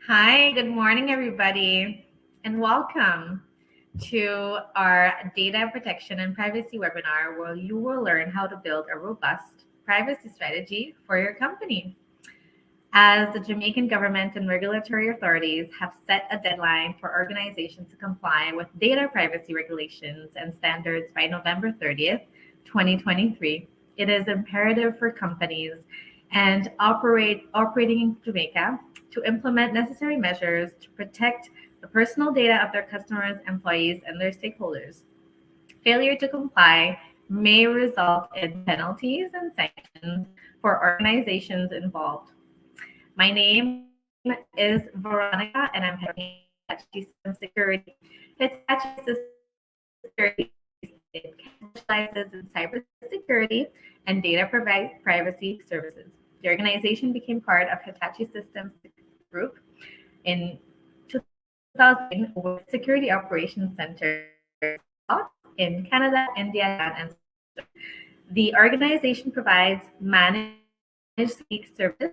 Hi, good morning, everybody, and welcome to our data protection and privacy webinar where you will learn how to build a robust privacy strategy for your company. As the Jamaican government and regulatory authorities have set a deadline for organizations to comply with data privacy regulations and standards by November 30th, 2023, it is imperative for companies and operating in Jamaica to implement necessary measures to protect the personal data of their customers, employees, and their stakeholders. Failure to comply may result in penalties and sanctions for organizations involved. My name is Veronica, and I'm head of Hitachi System Security. Hitachi System Security specializes in cybersecurity and data privacy services. The organization became part of Hitachi Systems Group in 2000 with security operations centers in Canada, India, and the organization provides managed services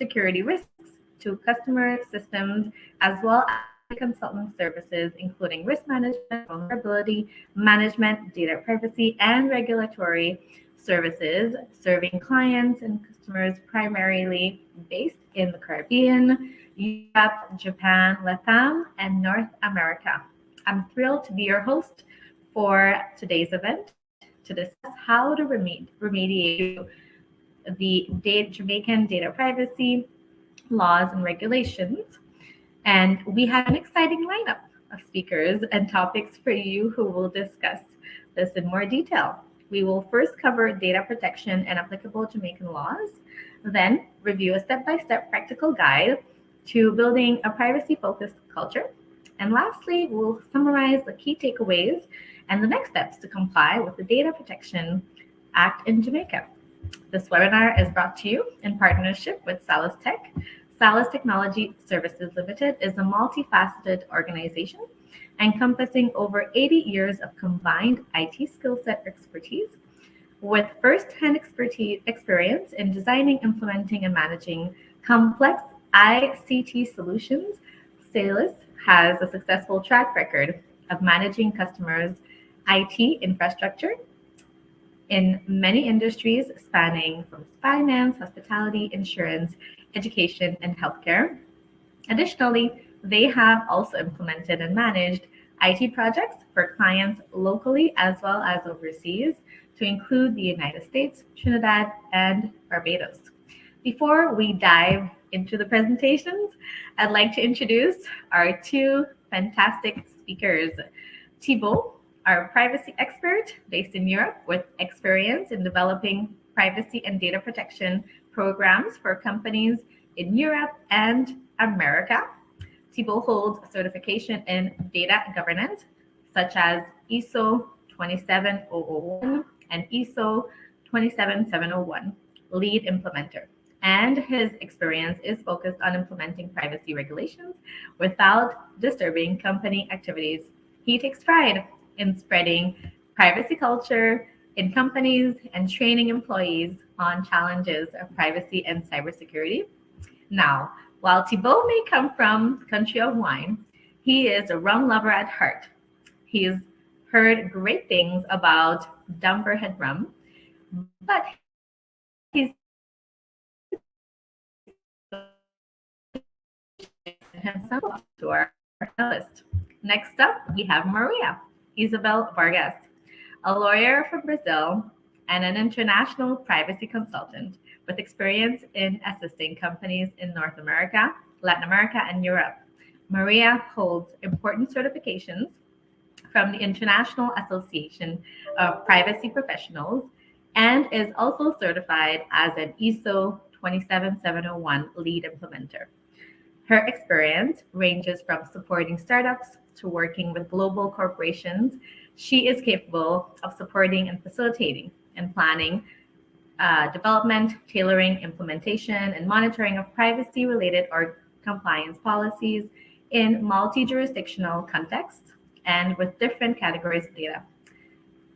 security risks to customer systems as well as consulting services, including risk management, vulnerability management, data privacy, and regulatory services, serving clients and customers primarily based in the Caribbean, Europe, Japan, Latam, and North America. I'm thrilled to be your host for today's event to discuss how to remediate the Jamaican data privacy laws and regulations. And we have an exciting lineup of speakers and topics for you who will discuss this in more detail. We will first cover data protection and applicable Jamaican laws, then review a step-by-step practical guide to building a privacy-focused culture. And lastly, we'll summarize the key takeaways and the next steps to comply with the Data Protection Act in Jamaica. This webinar is brought to you in partnership with Salus Tech. Salus Technology Services Limited is a multifaceted organization encompassing over 80 years of combined IT skill set expertise. With first-hand experience in designing, implementing, and managing complex ICT solutions, Salus has a successful track record of managing customers' IT infrastructure in many industries spanning from finance, hospitality, insurance, education, and healthcare. Additionally, they have also implemented and managed IT projects for clients locally as well as overseas, to include the United States, Trinidad, and Barbados. Before we dive into the presentations, I'd like to introduce our two fantastic speakers. Thibault, our privacy expert based in Europe with experience in developing privacy and data protection programs for companies in Europe and America. Thibault holds certification in data governance, such as ISO 27001 and ISO 27701, lead implementer. And his experience is focused on implementing privacy regulations without disturbing company activities. He takes pride in spreading privacy culture in companies and training employees on challenges of privacy and cybersecurity. Now, while Thibault may come from the country of wine, he is a rum lover at heart. He's heard great things about Dumperhead rum, but he's himself to our list. Next up, we have Maria Isabel Vargas, a lawyer from Brazil and an international privacy consultant with experience in assisting companies in North America, Latin America, and Europe. Maria holds important certifications from the International Association of Privacy Professionals and is also certified as an ISO 27701 lead implementer. Her experience ranges from supporting startups to working with global corporations. She is capable of supporting and facilitating and planning development, tailoring, implementation, and monitoring of privacy-related or compliance policies in multi-jurisdictional contexts and with different categories of data.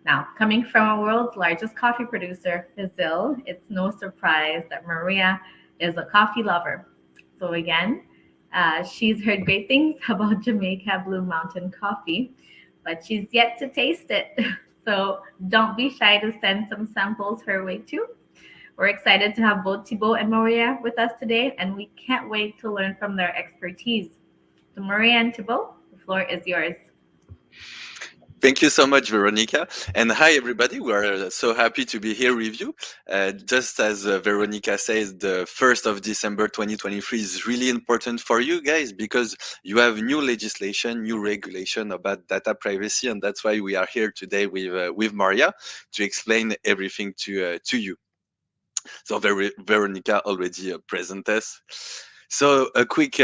Now, coming from a world's largest coffee producer, Brazil, it's no surprise that Maria is a coffee lover. So again, She's heard great things about Jamaica Blue Mountain coffee, but she's yet to taste it. So don't be shy to send some samples her way too. We're excited to have both Thibaut and Maria with us today, and we can't wait to learn from their expertise. So, Maria and Thibaut, the floor is yours. Thank you so much, Veronica. And hi, everybody. We are so happy to be here with you. Just as Veronica says, the 1st of December 2023 is really important for you guys because you have new legislation, new regulation about data privacy. And that's why we are here today with Maria to explain everything to you. So Veronica already present us. So a quick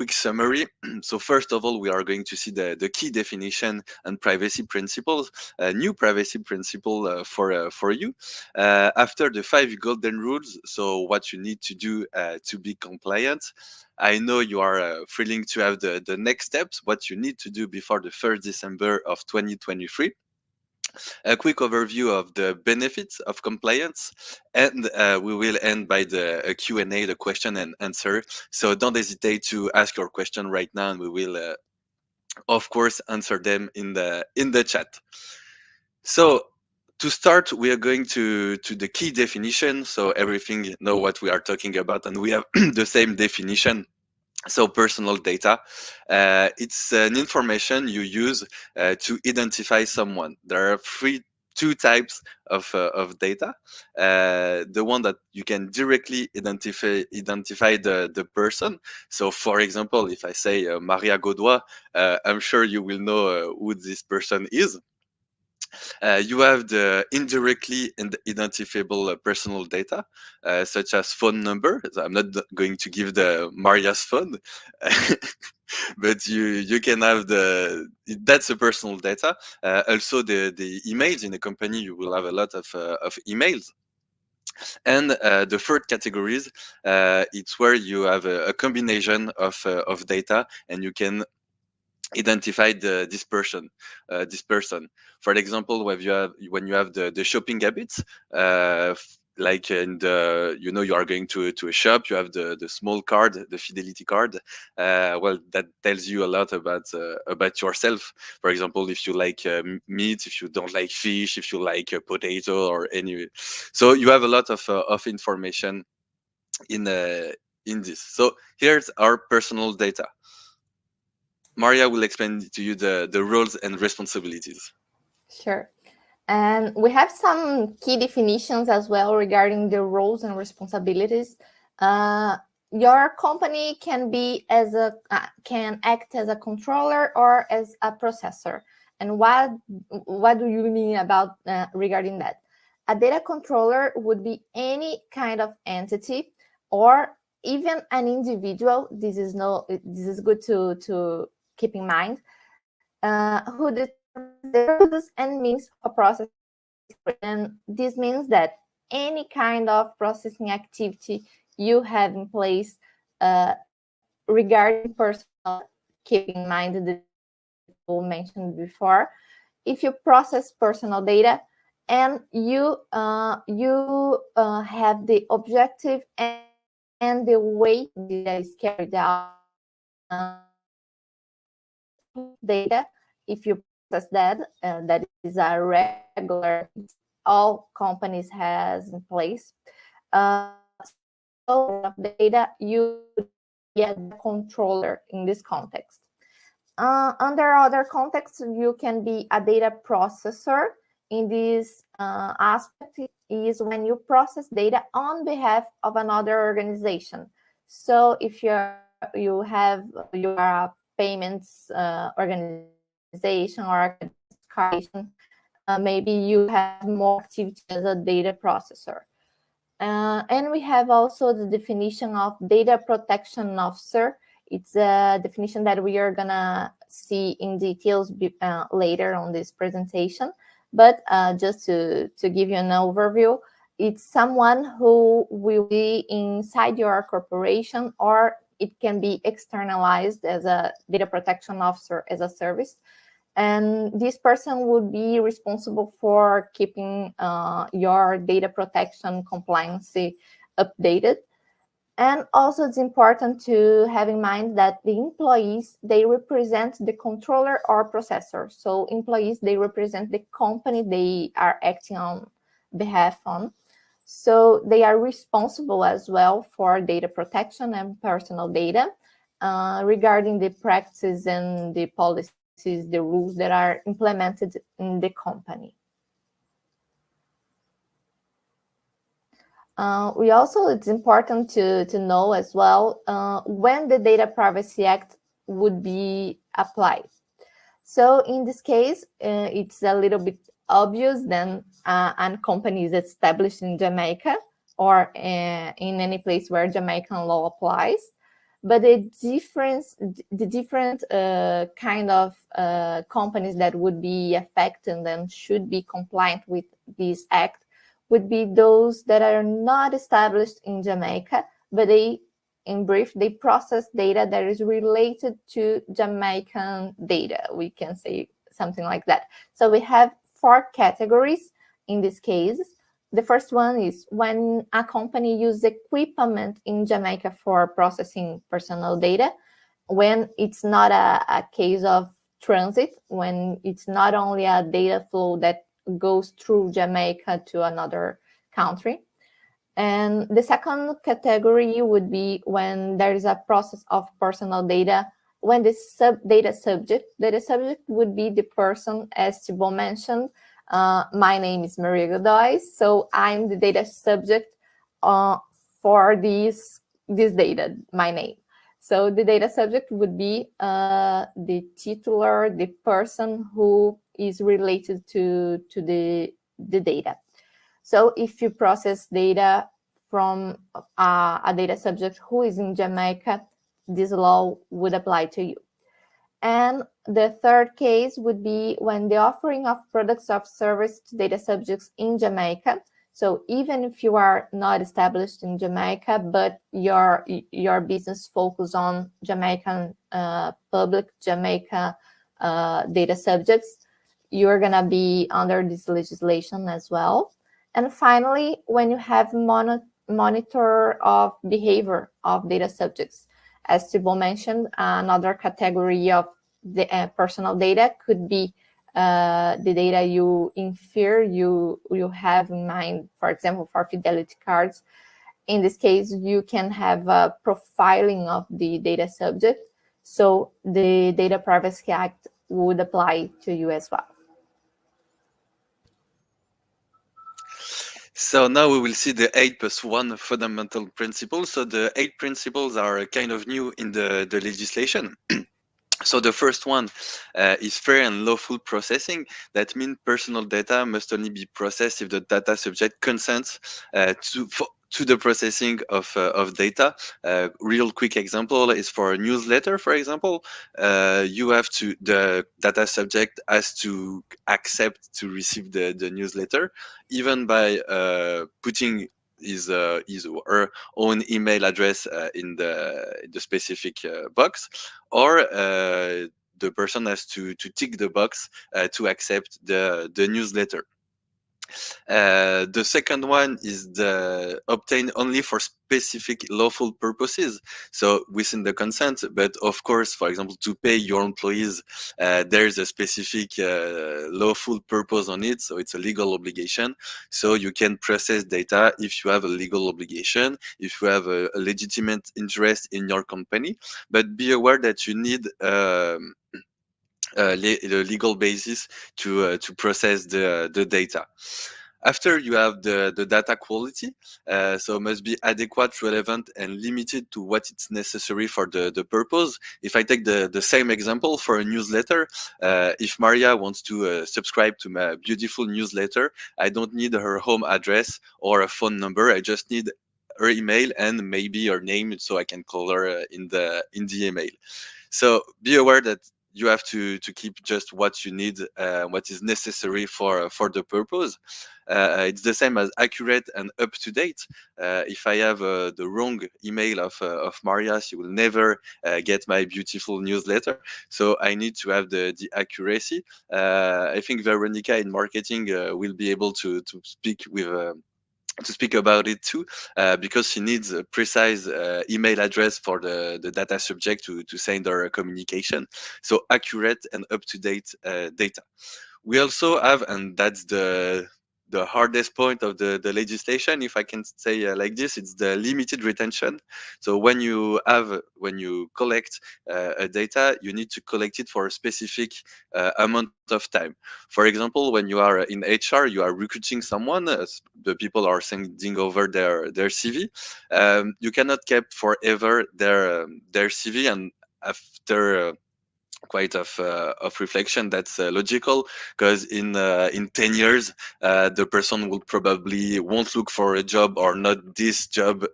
summary. So first of all, we are going to see the key definition and privacy principles, a new privacy principle for you. After the 5 golden rules, so what you need to do to be compliant. I know you are thrilling to have the next steps, what you need to do before the 1st December of 2023, a quick overview of the benefits of compliance, and we will end by the Q&A, the question and answer. So don't hesitate to ask your question right now, and we will, of course, answer them in the chat. So to start, we are going to the key definition, so everything know what we are talking about, and we have the same definition. So personal data, it's an information you use to identify someone. There are two types of data. The one that you can directly identify the person. So, for example, if I say Maria Godoy, I'm sure you will know who this person is. You have the indirectly identifiable personal data, such as phone number. So I'm not going to give the Maria's phone, but you can have that's a personal data. Also, the emails in a company, you will have a lot of emails. And the third categories, it's where you have a combination of data, and you can identify this person. For example, when you have the shopping habits, like in the you are going to a shop, you have the small card, the fidelity card. Well, that tells you a lot about yourself. For example, if you like meat, if you don't like fish, if you like potato or any. So you have a lot of information in uh, in this. So here's our personal data. Maria will explain to you the roles and responsibilities. Sure. And we have some key definitions as well regarding the roles and responsibilities. Uh, your company can act as a controller or as a processor. And what do you mean about regarding that? A data controller would be any kind of entity or even an individual. This is good to keep in mind. Who determines the rules and means for processing. And this means that any kind of processing activity you have in place regarding personal data, keep in mind the rule mentioned before. If you process personal data and you have the objective and the way data is carried out, data, if you process that is a regular all companies has in place. So of data, you would be a controller in this context. Under other contexts, you can be a data processor. In this aspect is when you process data on behalf of another organization. So if you are a payments organization or a maybe you have more activity as a data processor. And we have also the definition of data protection officer. It's a definition that we are gonna see in details later on this presentation. But just to give you an overview, it's someone who will be inside your corporation, or it can be externalized as a data protection officer as a service. And this person would be responsible for keeping your data protection compliance updated. And also it's important to have in mind that the employees, they represent the controller or processor. So employees, they represent the company they are acting on behalf on. So they are responsible as well for data protection and personal data regarding the practices and the policies, the rules that are implemented in the company. We also, it's important to know as well when the Data Privacy Act would be applied. So in this case, it's a little bit obvious then a company is established in Jamaica or in any place where Jamaican law applies. But the different kind of companies that would be affected and should be compliant with this act would be those that are not established in Jamaica, but they, in brief, they process data that is related to Jamaican data. We can say something like that. So we have 4 categories in this case. The first one is when a company uses equipment in Jamaica for processing personal data, when it's not a case of transit, when it's not only a data flow that goes through Jamaica to another country. And the second category would be when there is a process of personal data, when the data subject would be the person, as Thibault mentioned. My name is Maria Godoy, so I'm the data subject for this data, my name. So the data subject would be the titular, the person who is related to the data. So if you process data from a data subject who is in Jamaica, this law would apply to you. And the third case would be when the offering of products of service to data subjects in Jamaica. So even if you are not established in Jamaica, but your business focus on Jamaican public Jamaica data subjects, you're gonna be under this legislation as well. And finally, when you have monitor of behavior of data subjects, as Thibault mentioned, another category of the personal data could be the data you infer you have in mind, for example, for fidelity cards. In this case, you can have a profiling of the data subject. So the Data Privacy Act would apply to you as well. So now we will see the 8+1 fundamental principles. So the 8 principles are kind of new in the legislation. So the first one is fair and lawful processing. That means personal data must only be processed if the data subject consents to the processing of data. Real quick example is for a newsletter, for example. The data subject has to accept to receive the newsletter, even by putting his or her own email address in the specific box, or the person has to tick the box to accept the newsletter. The second one is the obtained only for specific lawful purposes, so within the consent. But of course, for example, to pay your employees, there's a specific lawful purpose on it, so it's a legal obligation. So you can process data if you have a legal obligation, if you have a legitimate interest in your company. But be aware that you need the legal basis to process the data. After, you have the data quality, so it must be adequate, relevant, and limited to what it's necessary for the purpose. If I take the same example for a newsletter, if Maria wants to subscribe to my beautiful newsletter, I don't need her home address or a phone number. I just need her email and maybe her name, so I can call her in the email. So be aware that you have to keep just what you need, what is necessary for the purpose. It's the same as accurate and up to date. If I have the wrong email of Maria, she will never get my beautiful newsletter. So I need to have the accuracy. I think Veronica in marketing will be able to speak with to speak about it too, because she needs a precise email address for the data subject to send her communication. So accurate and up-to-date data. We also have, and that's the hardest point of the legislation, if I can say like this, it's the limited retention. So when you collect a data, you need to collect it for a specific amount of time. For example, when you are in HR, you are recruiting someone, the people are sending over their CV. You cannot keep forever their CV, and after quite of reflection, that's logical, because in 10 years the person will probably won't look for a job, or not this job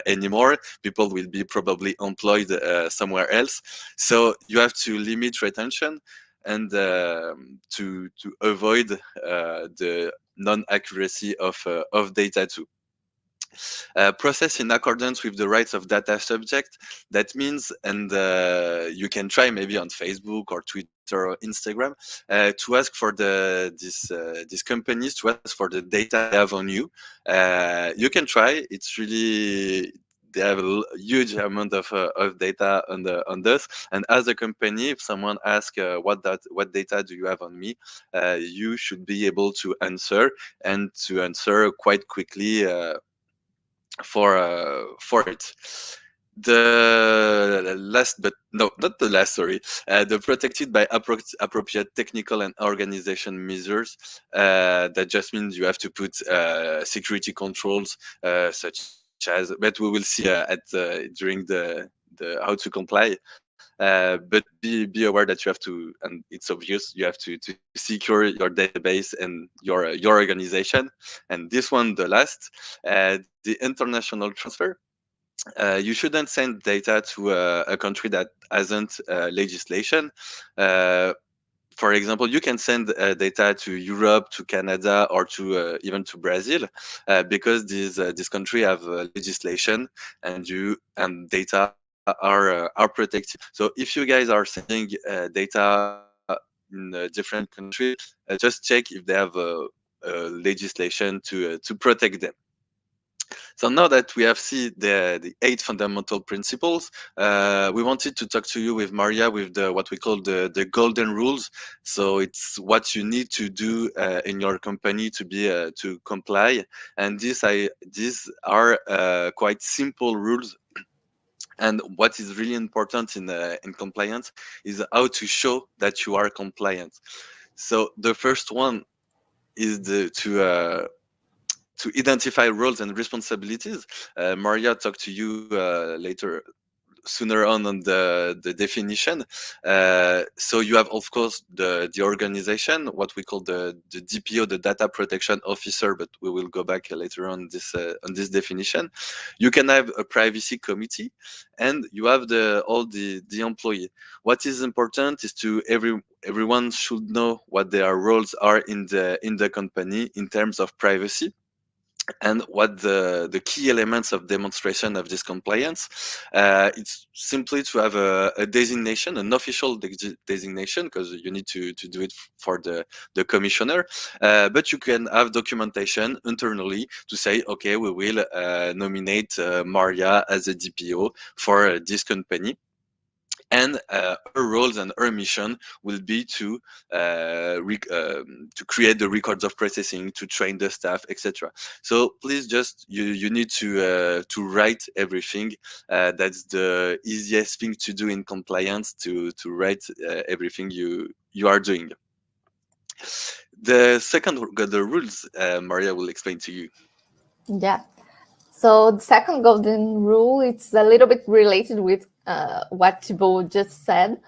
anymore. People will be probably employed somewhere else. So you have to limit retention, and to avoid the non-accuracy of data too. Process in accordance with the rights of data subject. That means, and you can try maybe on Facebook or Twitter or Instagram, to ask for these companies to ask for the data they have on you. You can try. It's really, they have a huge amount of data on this. And as a company, if someone asks what data do you have on me, you should be able to answer, and to answer quite quickly for it. The last, but no, not the last, sorry. The protected by appropriate technical and organization measures. That just means you have to put security controls, such as, but we will see during the how to comply. But be aware that you have to, and it's obvious, you have to secure your database and your organization. And this one, the last, the international transfer. You shouldn't send data to a country that hasn't legislation. Uh, for example, you can send data to Europe, to Canada, or to even to Brazil, because this country have legislation, and data are protected. So if you guys are sending data in a different country, just check if they have legislation to protect them. So now that we have seen the 8 fundamental principles, we wanted to talk to you with Maria with the what we call the golden rules. So it's what you need to do in your company to be to comply. And these are quite simple rules. And what is really important in compliance is how to show that you are compliant. So the first one is to identify roles and responsibilities. Maria talked to you later, sooner on the definition. So you have, of course, the organization, what we call the DPO, the data protection officer, but we will go back later on this definition. You can have a privacy committee, and you have the employee. What is important is everyone should know what their roles are in the company in terms of privacy, and what the key elements of demonstration of this compliance. It's simply to have a designation, an official designation, because you need to do it for the commissioner. But you can have documentation internally to say, okay, we will nominate Maria as a DPO for this company. And her roles and her mission will be to create the records of processing, to train the staff, etc. So please, just you need to write everything. That's the easiest thing to do in compliance, to write everything you are doing. The second, the rules, Maria will explain to you. Yeah. So the second golden rule, it's a little bit related with what Thibault just said,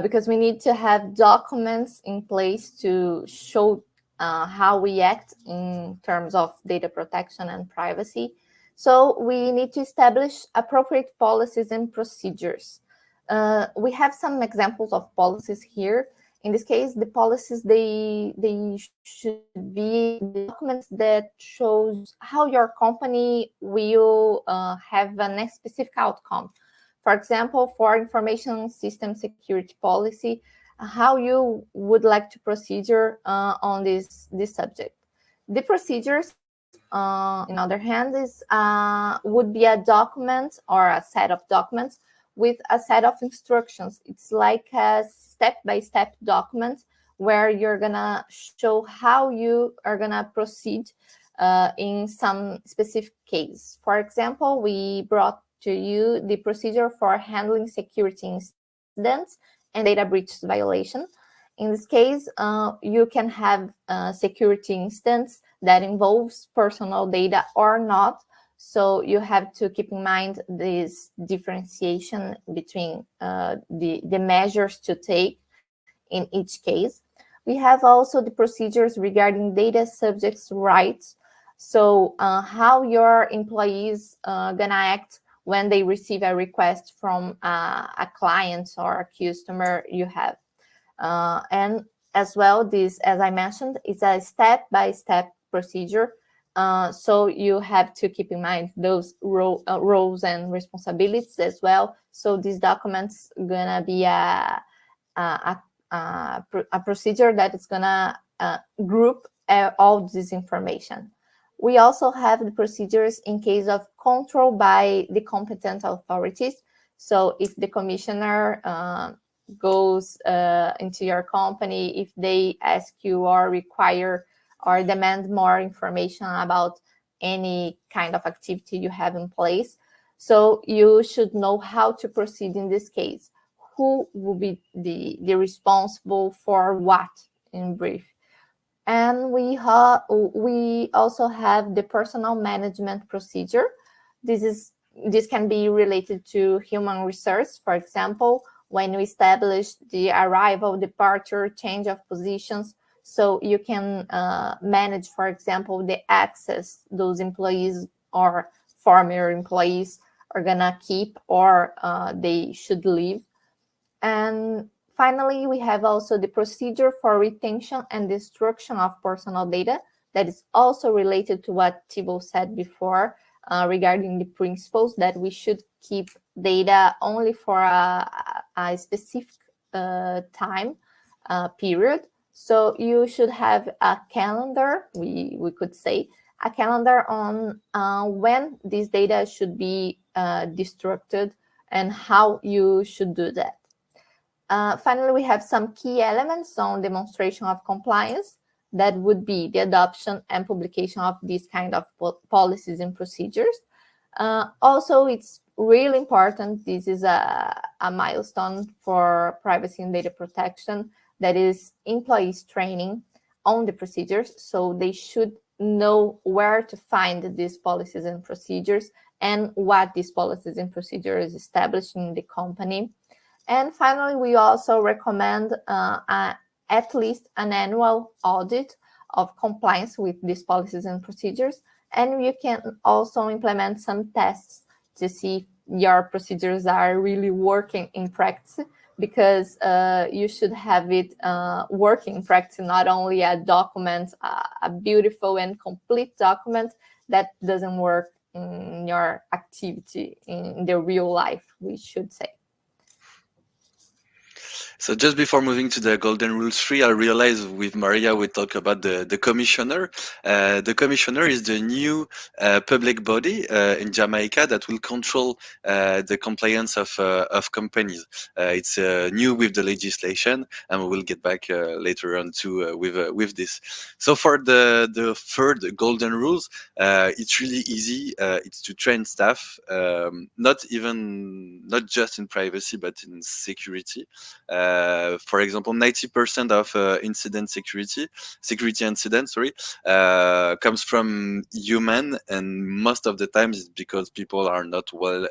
because we need to have documents in place to show how we act in terms of data protection and privacy. So we need to establish appropriate policies and procedures. We have some examples of policies here. In this case, the policies, they should be the documents that shows how your company will have a specific outcome. For example, for information system security policy, how you would like to procedure on this subject. The procedures in other hand, is would be a document or a set of documents with a set of instructions. It's like a step-by-step document where you're gonna show how you are gonna proceed in some specific case. For example, we brought to you the procedure for handling security incidents and data breach violation. In this case, you can have a security instance that involves personal data or not. So you have to keep in mind this differentiation between the measures to take in each case. We have also the procedures regarding data subjects' rights. So how your employees gonna act when they receive a request from a client or a customer you have. And as well, this, as I mentioned, is a step-by-step procedure. So you have to keep in mind those roles and responsibilities as well. So these documents gonna be a, a procedure that is gonna group all this information. We also have the procedures in case of control by the competent authorities. So if the commissioner goes into your company, if they ask you or require or demand more information about any kind of activity you have in place, so you should know how to proceed in this case. Who will be the responsible for what, in brief. And we also have the personal management procedure. This can be related to human resource. For example, when we establish the arrival, departure, change of positions, so you can manage, for example, the access those employees or former employees are gonna keep or they should leave. And finally, we have also the procedure for retention and destruction of personal data that is also related to what Thibault said before regarding the principles that we should keep data only for a specific time period. So you should have a calendar, we could say, a calendar on when this data should be destructed and how you should do that. Finally, we have some key elements on demonstration of compliance. That would be the adoption and publication of these kind of policies and procedures. Also, it's really important. This is a milestone for privacy and data protection, that is employees training on the procedures. So they should know where to find these policies and procedures and what these policies and procedures established in the company. And finally, we also recommend at least an annual audit of compliance with these policies and procedures. And you can also implement some tests to see if your procedures are really working in practice, because you should have it working in practice, not only a document, a beautiful and complete document that doesn't work in your activity in the real life, we should say. So just before moving to the Golden Rules 3, I realized with Maria we talk about the commissioner. The commissioner is the new public body in Jamaica that will control the compliance of companies. It's new with the legislation, and we will get back later on to with this. So for the third Golden Rules, it's really easy. It's to train staff, not just in privacy but in security. For example, 90% of security incidents, comes from human, and most of the times it's because people are not well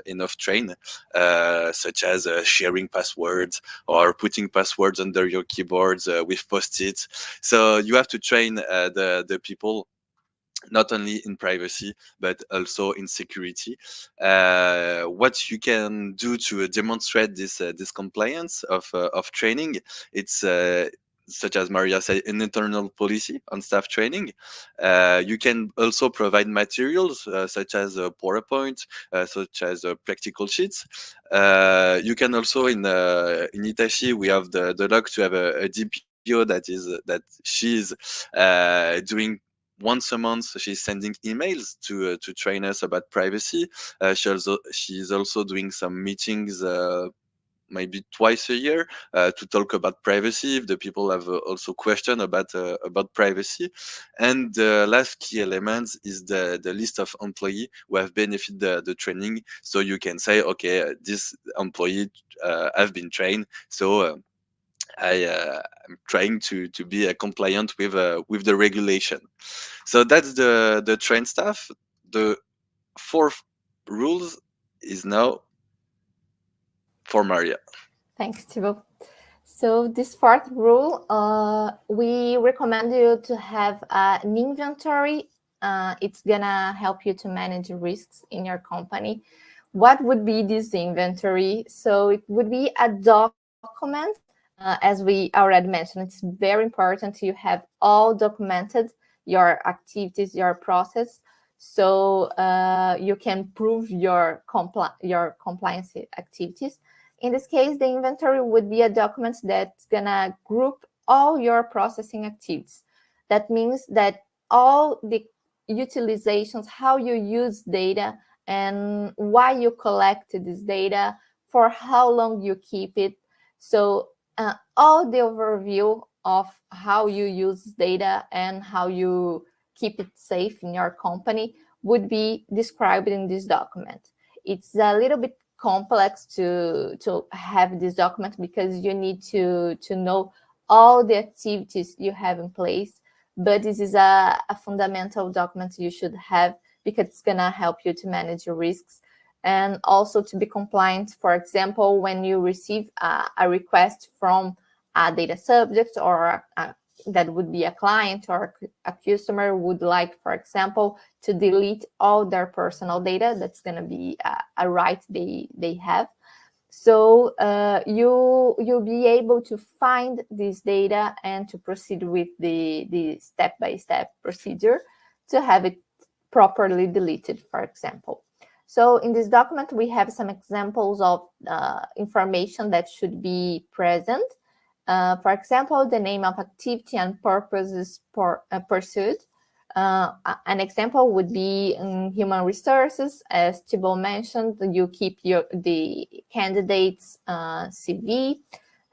enough trained, such as sharing passwords or putting passwords under your keyboards with post-its. So you have to train the people not only in privacy but also in security. What you can do to demonstrate this compliance of training, it's such as Maria said, an internal policy on staff training. You can also provide materials such as PowerPoint, such as practical sheets. You can also in Itachi we have the luck to have a DPO that she's doing once a month she's sending emails to train us about privacy. She's also doing some meetings, maybe twice a year, to talk about privacy if the people have also question about privacy. And the last key element is the list of employee who have benefited the training, so you can say, okay, this employee have been trained, so I'm trying to be compliant with the regulation. So that's the train stuff. The fourth rules is now for Maria. Thanks, Thibaut. So this fourth rule, we recommend you to have an inventory. It's gonna help you to manage risks in your company. What would be this inventory? So it would be a document. As we already mentioned, it's very important you have all documented your activities, your process, so you can prove your compliance activities. In this case, the inventory would be a document that's gonna group all your processing activities. That means that all the utilizations, how you use data and why you collect this data, for how long you keep it. So all the overview of how you use data and how you keep it safe in your company would be described in this document. It's a little bit complex to have this document because you need to know all the activities you have in place, but this is a fundamental document you should have because it's going to help you to manage your risks and also to be compliant. For example, when you receive a request from a data subject or that would be a client or a customer would like, for example, to delete all their personal data, that's going to be a right they have. So you'll be able to find this data and to proceed with the step-by-step procedure to have it properly deleted, for example. So in this document, we have some examples of information that should be present. For example, the name of activity and purposes pursued. An example would be in human resources, as Thibaut mentioned, you keep the candidate's CV,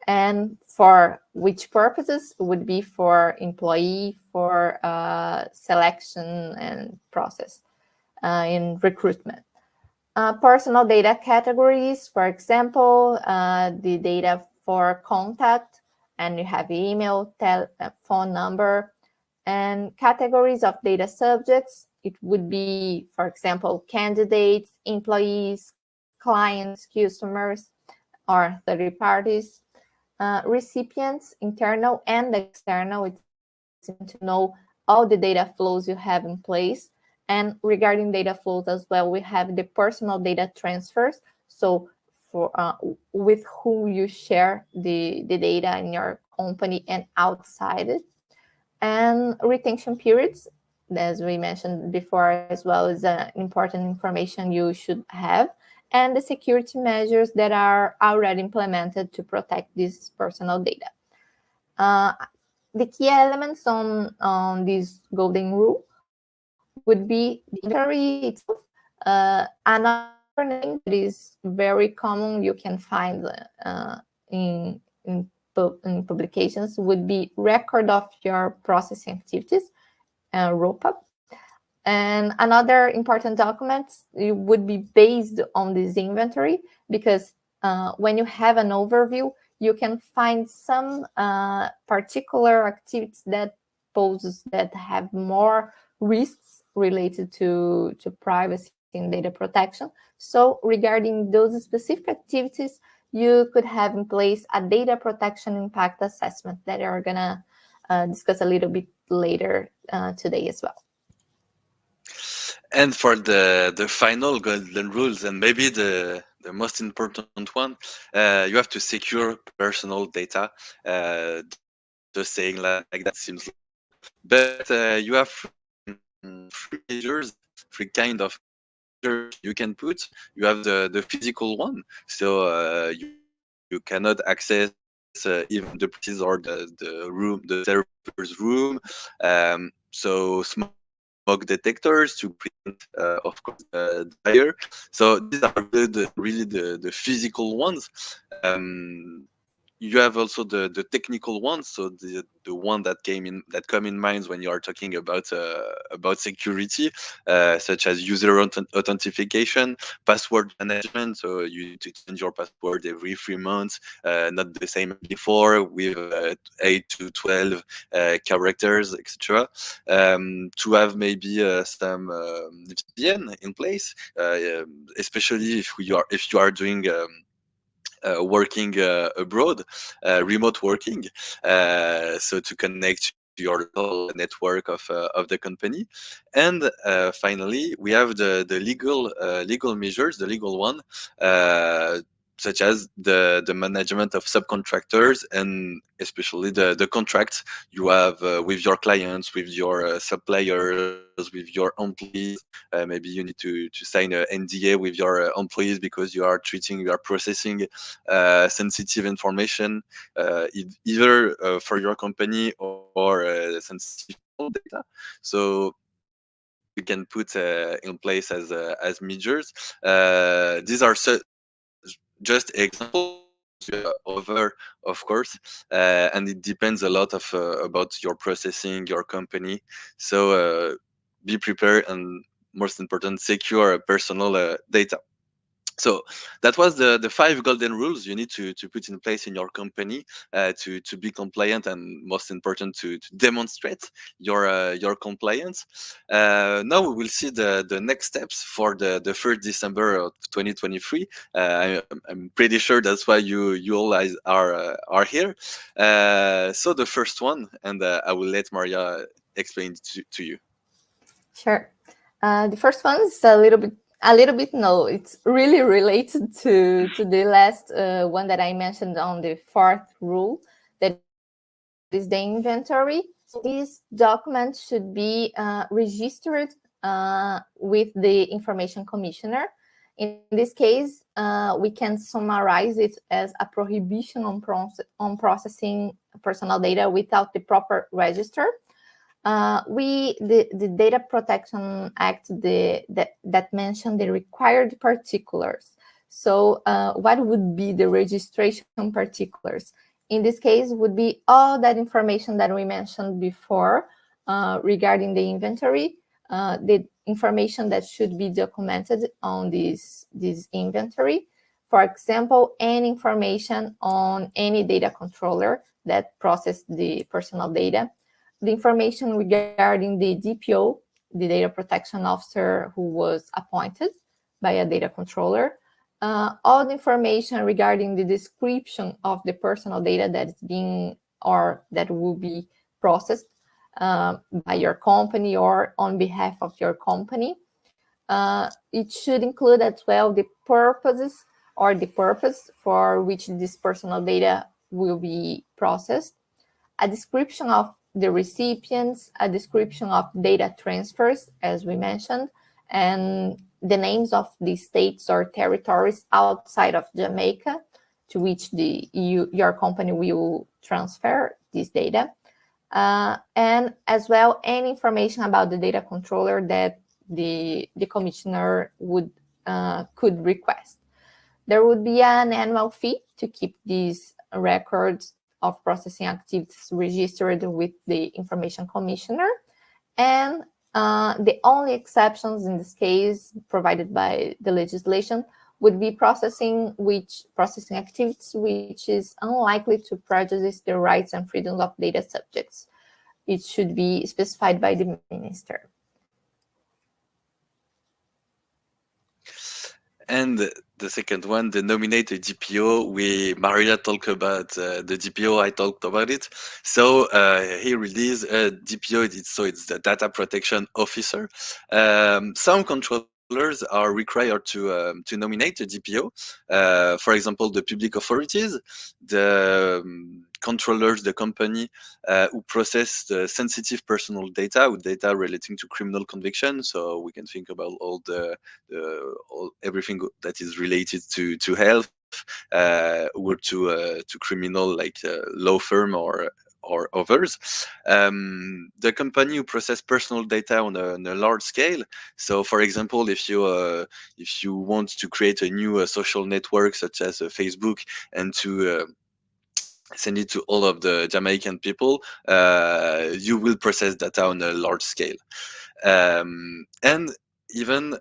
and for which purposes would be for employee, for selection and process in recruitment. Personal data categories, for example, the data for contact, and you have email, phone number, and categories of data subjects. It would be, for example, candidates, employees, clients, customers, or third parties. Recipients, internal and external. It's important to know all the data flows you have in place. And regarding data flows as well, we have the personal data transfers. So for with whom you share the data in your company and outside it. And retention periods, as we mentioned before, as well, is important information you should have. And the security measures that are already implemented to protect this personal data. The key elements on this golden rule would be the inventory itself. Another name that is very common you can find in publications would be record of your processing activities, ROPAP. And another important document would be based on this inventory, because when you have an overview, you can find some particular activities that have more risks related to privacy and data protection. So regarding those specific activities, you could have in place a data protection impact assessment that we're gonna discuss a little bit later today as well. And for the final golden rules, and maybe the most important one, you have to secure personal data. Just saying like that seems low, but you have three measures, three kind of measures you can put. You have the physical one, so you cannot access even the places or the room, the therapist's room. so smoke detectors to prevent, of course, the fire. So these are really the physical ones. You have also the technical ones, so the one that come in mind when you are talking about security, such as user authentication, password management. So you need to change your password every 3 months, not the same as before, with 8 to 12 characters, etc. To have maybe some VPN in place, especially if you are doing working abroad, remote working, so to connect to your local network of the company. And finally, we have the legal measures, the legal one. Uh, Such as the management of subcontractors, and especially the contracts you have with your clients, with your suppliers, with your employees. Maybe you need to sign a NDA with your employees because you are processing sensitive information, either for your company or sensitive personal data. So we can put in place as measures. These are just examples. You have other, of course, and it depends a lot about your processing, your company. So be prepared, and most important, secure personal data. So that was the 5 golden rules you need to put in place in your company to be compliant, and most important, to demonstrate your compliance. Now we will see the next steps for the 1st December of 2023. I'm pretty sure that's why you all guys are here. So the first one, and I will let Maria explain to you. Sure. The first one is a little bit no, it's really related to the last one that I mentioned on the fourth rule, that is the inventory. So this document should be registered with the information commissioner. In this case, we can summarize it as a prohibition on processing personal data without the proper register. The Data Protection Act that mentioned the required particulars. So what would be the registration particulars? In this case, would be all that information that we mentioned before regarding the inventory, the information that should be documented on this inventory. For example, any information on any data controller that process the personal data, the information regarding the DPO, the data protection officer who was appointed by a data controller, all the information regarding the description of the personal data that is being or that will be processed by your company or on behalf of your company. It should include as well the purposes or the purpose for which this personal data will be processed, a description of the recipients, a description of data transfers, as we mentioned, and the names of the states or territories outside of Jamaica to which your company will transfer this data. And as well, any information about the data controller that the commissioner could request. There would be an annual fee to keep these records of processing activities registered with the information commissioner. And the only exceptions in this case provided by the legislation would be processing activities which is unlikely to prejudice the rights and freedoms of data subjects. It should be specified by the minister. And the second one, the nominated DPO, Maria talked about the DPO, I talked about it. So here it is, DPO, it's the Data Protection Officer. Some controllers are required to nominate a DPO. For example, the public authorities, the controllers, the company who process the sensitive personal data, with data relating to criminal conviction. So we can think about all everything that is related to health, or to criminal, like law firm or others. The company who process personal data on a large scale. So, for example, if you want to create a new social network such as Facebook and to send it to all of the Jamaican people, you will process data on a large scale. And even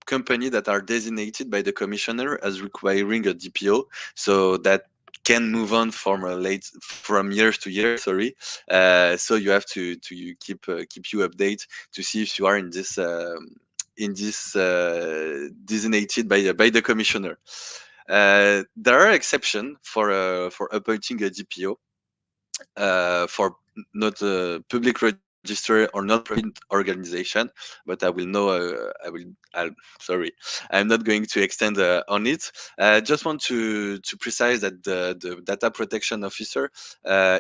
companies that are designated by the commissioner as requiring a DPO, so that can move on from years to years. Sorry, so you have to keep you update to see if you are in this designated by the commissioner. There are exceptions for appointing a DPO for not a public register or non-profit organization, but I will know. Sorry, I'm not going to extend on it. I just want to precise that the data protection officer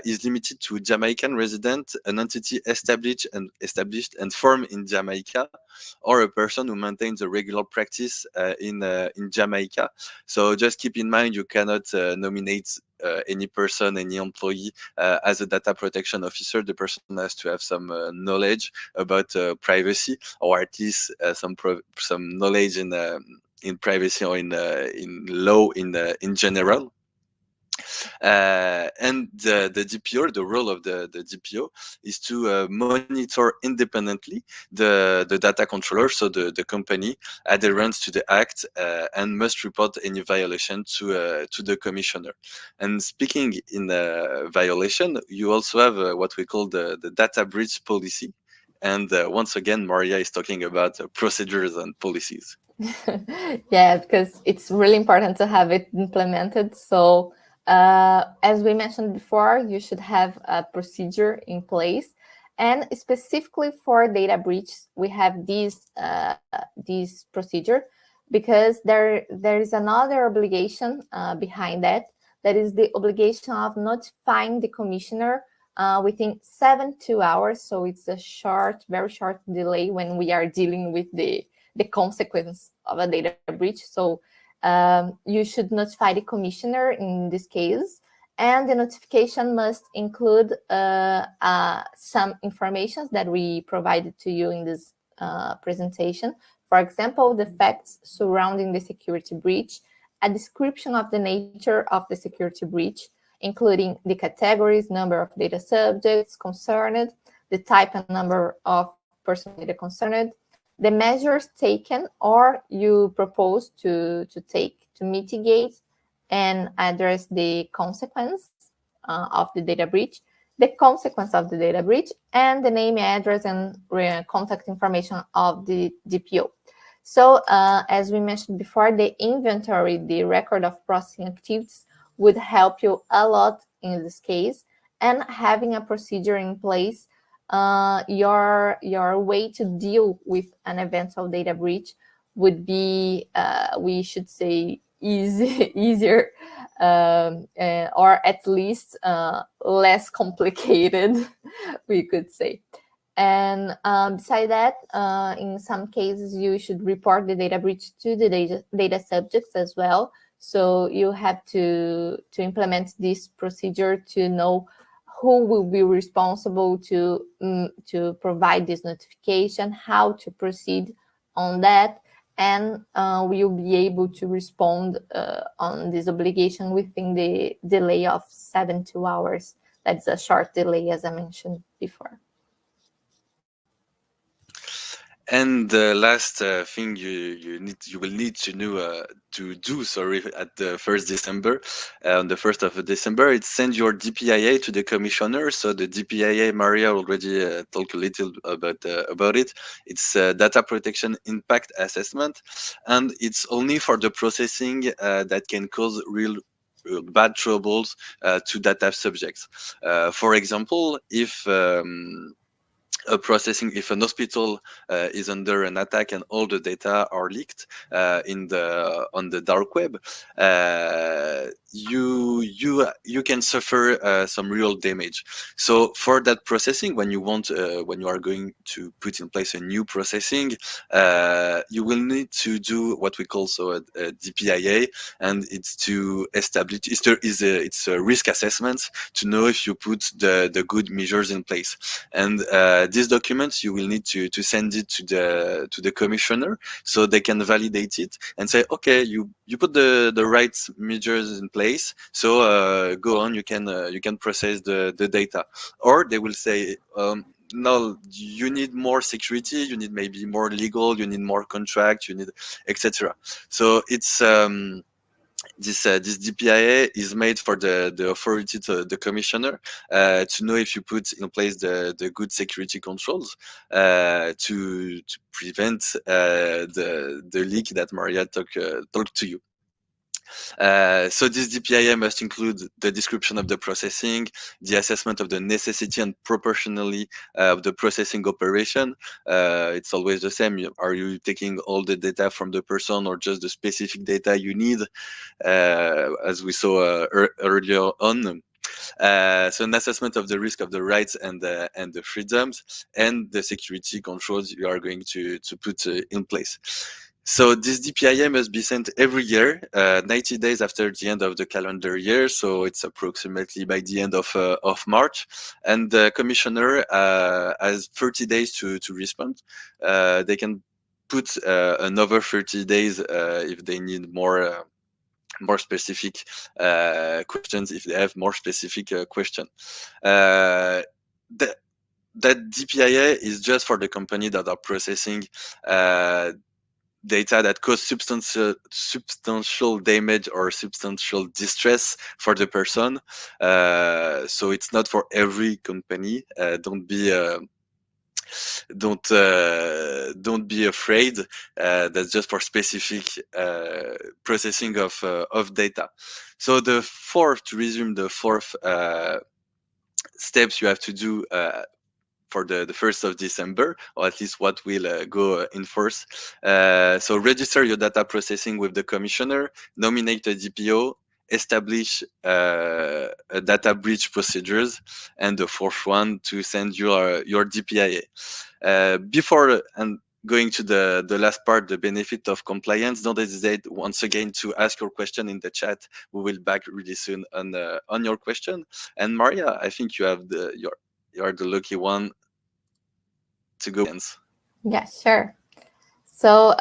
is limited to Jamaican resident, an entity established and formed in Jamaica, or a person who maintains a regular practice in Jamaica. So just keep in mind you cannot nominate any person, any employee as a data protection officer. The person has to have some knowledge about privacy, or at least some knowledge in privacy or in law in general. And the DPO, the role of the DPO is to monitor independently the data controller, so the company, adherence to the act, and must report any violation to the commissioner. And speaking in violation, you also have what we call the data breach policy. And once again, Maria is talking about procedures and policies. Yeah, because it's really important to have it implemented. So as we mentioned before, you should have a procedure in place. And specifically for data breach, we have this procedure because there is another obligation behind that. That is the obligation of notifying the commissioner within 72 hours. So it's a very short delay when we are dealing with the consequence of a data breach. So you should notify the commissioner in this case, and the notification must include some information that we provided to you in this presentation. For example, the facts surrounding the security breach, a description of the nature of the security breach, including the categories, number of data subjects concerned, the type and number of personal data concerned, the measures taken or you propose to take to mitigate and address the consequence of the data breach, the consequence of the data breach, and the name, address, and contact information of the DPO. So as we mentioned before, the inventory, the record of processing activities would help you a lot in this case, and having a procedure in place, your way to deal with an eventual data breach would be, we should say, easier, or at least less complicated, we could say. And beside that, in some cases, you should report the data breach to the data subjects as well. So you have to implement this procedure to know who will be responsible to provide this notification, how to proceed on that, and we'll be able to respond on this obligation within the delay of 72 hours. That's a short delay, as I mentioned before. And the last thing you will need to know to do, sorry, at the 1st December, on the 1st of December, it's send your DPIA to the commissioner. So the DPIA, Maria already talked a little about it. It's data protection impact assessment, and it's only for the processing that can cause real bad troubles to data subjects. For example, if processing, if an hospital is under an attack and all the data are leaked on the dark web, you can suffer some real damage. So for that processing, when you are going to put in place a new processing, you will need to do what we call a DPIA, and it's to establish it's a risk assessment to know if you put the good measures in place. And these documents, you will need to send it to the commissioner so they can validate it and say, okay, you put the right measures in place, so go on, you can process the data. Or they will say, no, you need more security, you need maybe more legal, you need more contract, you need etc. So it's this DPIA is made for the authority, the commissioner, to know if you put in place the good security controls to prevent the leak that Maria talked to you. So this DPIA must include the description of the processing, the assessment of the necessity and proportionally of the processing operation. It's always the same. Are you taking all the data from the person or just the specific data you need? As we saw earlier on. So an assessment of the risk of the rights and the freedoms and the security controls you are going to put in place. So this DPIA must be sent every year, 90 days after the end of the calendar year. So it's approximately by the end of March. And the commissioner has 30 days to respond. They can put another 30 days if they need more specific questions, if they have more specific question. That DPIA is just for the company that are processing data that cause substantial damage or substantial distress for the person. So it's not for every company. Don't be afraid. That's just for specific processing of data. So to resume the fourth steps you have to do for the 1st of December, or at least what will go in force. So register your data processing with the commissioner, nominate a DPO, establish a data breach procedures, and the fourth one to send your DPIA. Before and going to the last part, the benefit of compliance, don't hesitate once again to ask your question in the chat. We will back really soon on your question. And Maria, I think you are the lucky one to go. Yeah, sure. So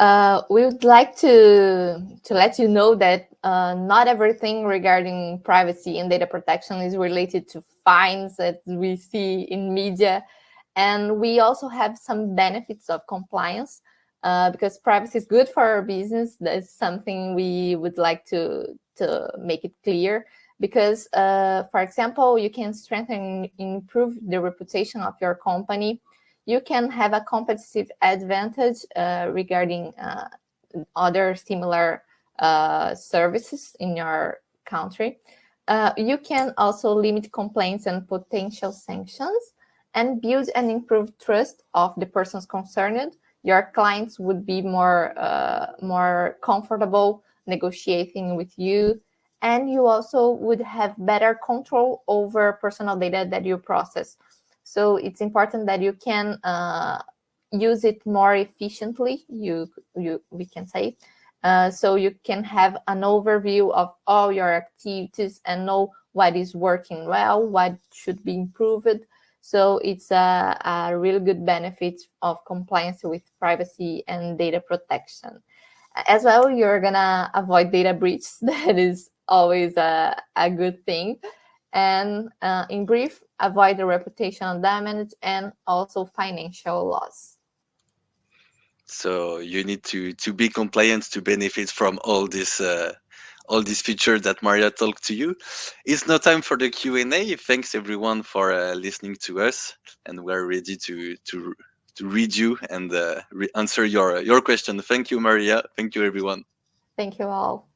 we would like to let you know that not everything regarding privacy and data protection is related to fines that we see in media. And we also have some benefits of compliance because privacy is good for our business. That's something we would like to make it clear. Because, for example, you can strengthen and improve the reputation of your company. You can have a competitive advantage regarding other similar services in your country. You can also limit complaints and potential sanctions and build and improve trust of the persons concerned. Your clients would be more comfortable negotiating with you, and you also would have better control over personal data that you process. So it's important that you can use it more efficiently, we can say. So you can have an overview of all your activities and know what is working well, what should be improved. So it's a really good benefit of compliance with privacy and data protection. As well, you're gonna avoid data breach. That is always a good thing. And in brief, avoid the reputational damage and also financial loss. So you need to be compliant to benefit from all these features that Maria talked to you. It's now time for the Q&A. Thanks everyone for listening to us, and we're ready to read you and answer your question. Thank you, Maria. Thank you, everyone. Thank you all.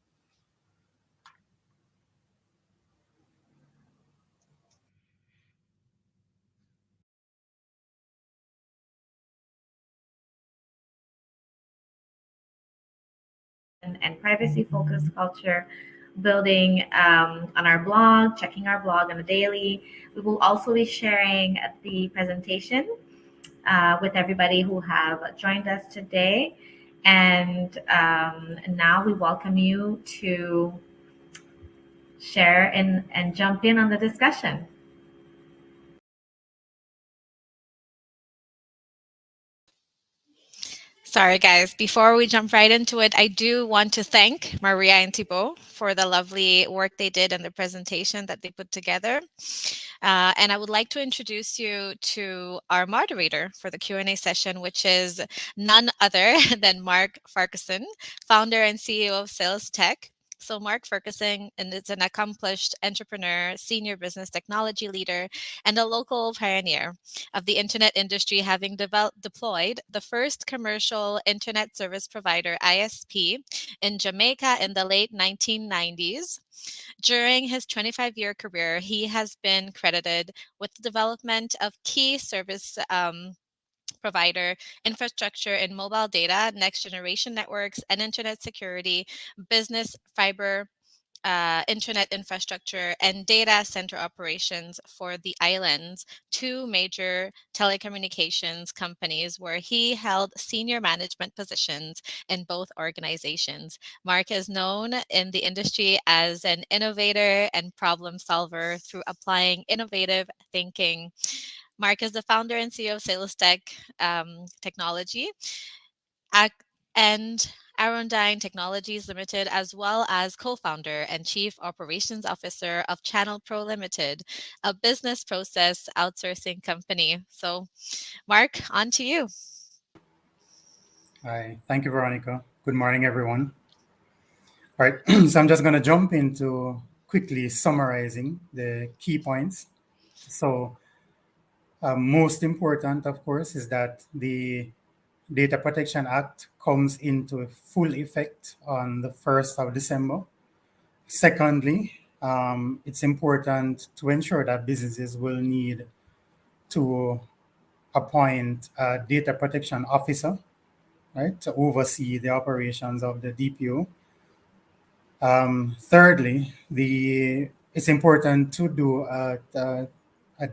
and privacy focused culture building on our blog, checking our blog on a daily. We will also be sharing the presentation with everybody who have joined us today. And now we welcome you to share and jump in on the discussion. Sorry, guys. Before we jump right into it, I do want to thank Maria and Thibault for the lovely work they did and the presentation that they put together. And I would like to introduce you to our moderator for the Q&A session, which is none other than Mark Farquharson, founder and CEO of Sales Tech. So Mark Ferguson is an accomplished entrepreneur, senior business technology leader, and a local pioneer of the internet industry, having deployed the first commercial internet service provider, ISP, in Jamaica in the late 1990s. During his 25-year career, he has been credited with the development of key service provider infrastructure in mobile data, next generation networks, and internet security, business fiber internet infrastructure, and data center operations for the islands, two major telecommunications companies where he held senior management positions in both organizations. Mark is known in the industry as an innovator and problem solver through applying innovative thinking. Mark is the founder and CEO of Sales Tech Technology and Arondine Technologies Limited, as well as co-founder and chief operations officer of Channel Pro Limited, a business process outsourcing company. So, Mark, on to you. Hi, thank you, Veronica. Good morning, everyone. All right, so I'm just going to jump into quickly summarizing the key points. So, most important, of course, is that the Data Protection Act comes into full effect on the 1st of December. Secondly, it's important to ensure that businesses will need to appoint a data protection officer, right, to oversee the operations of the DPO. Thirdly, it's important to do a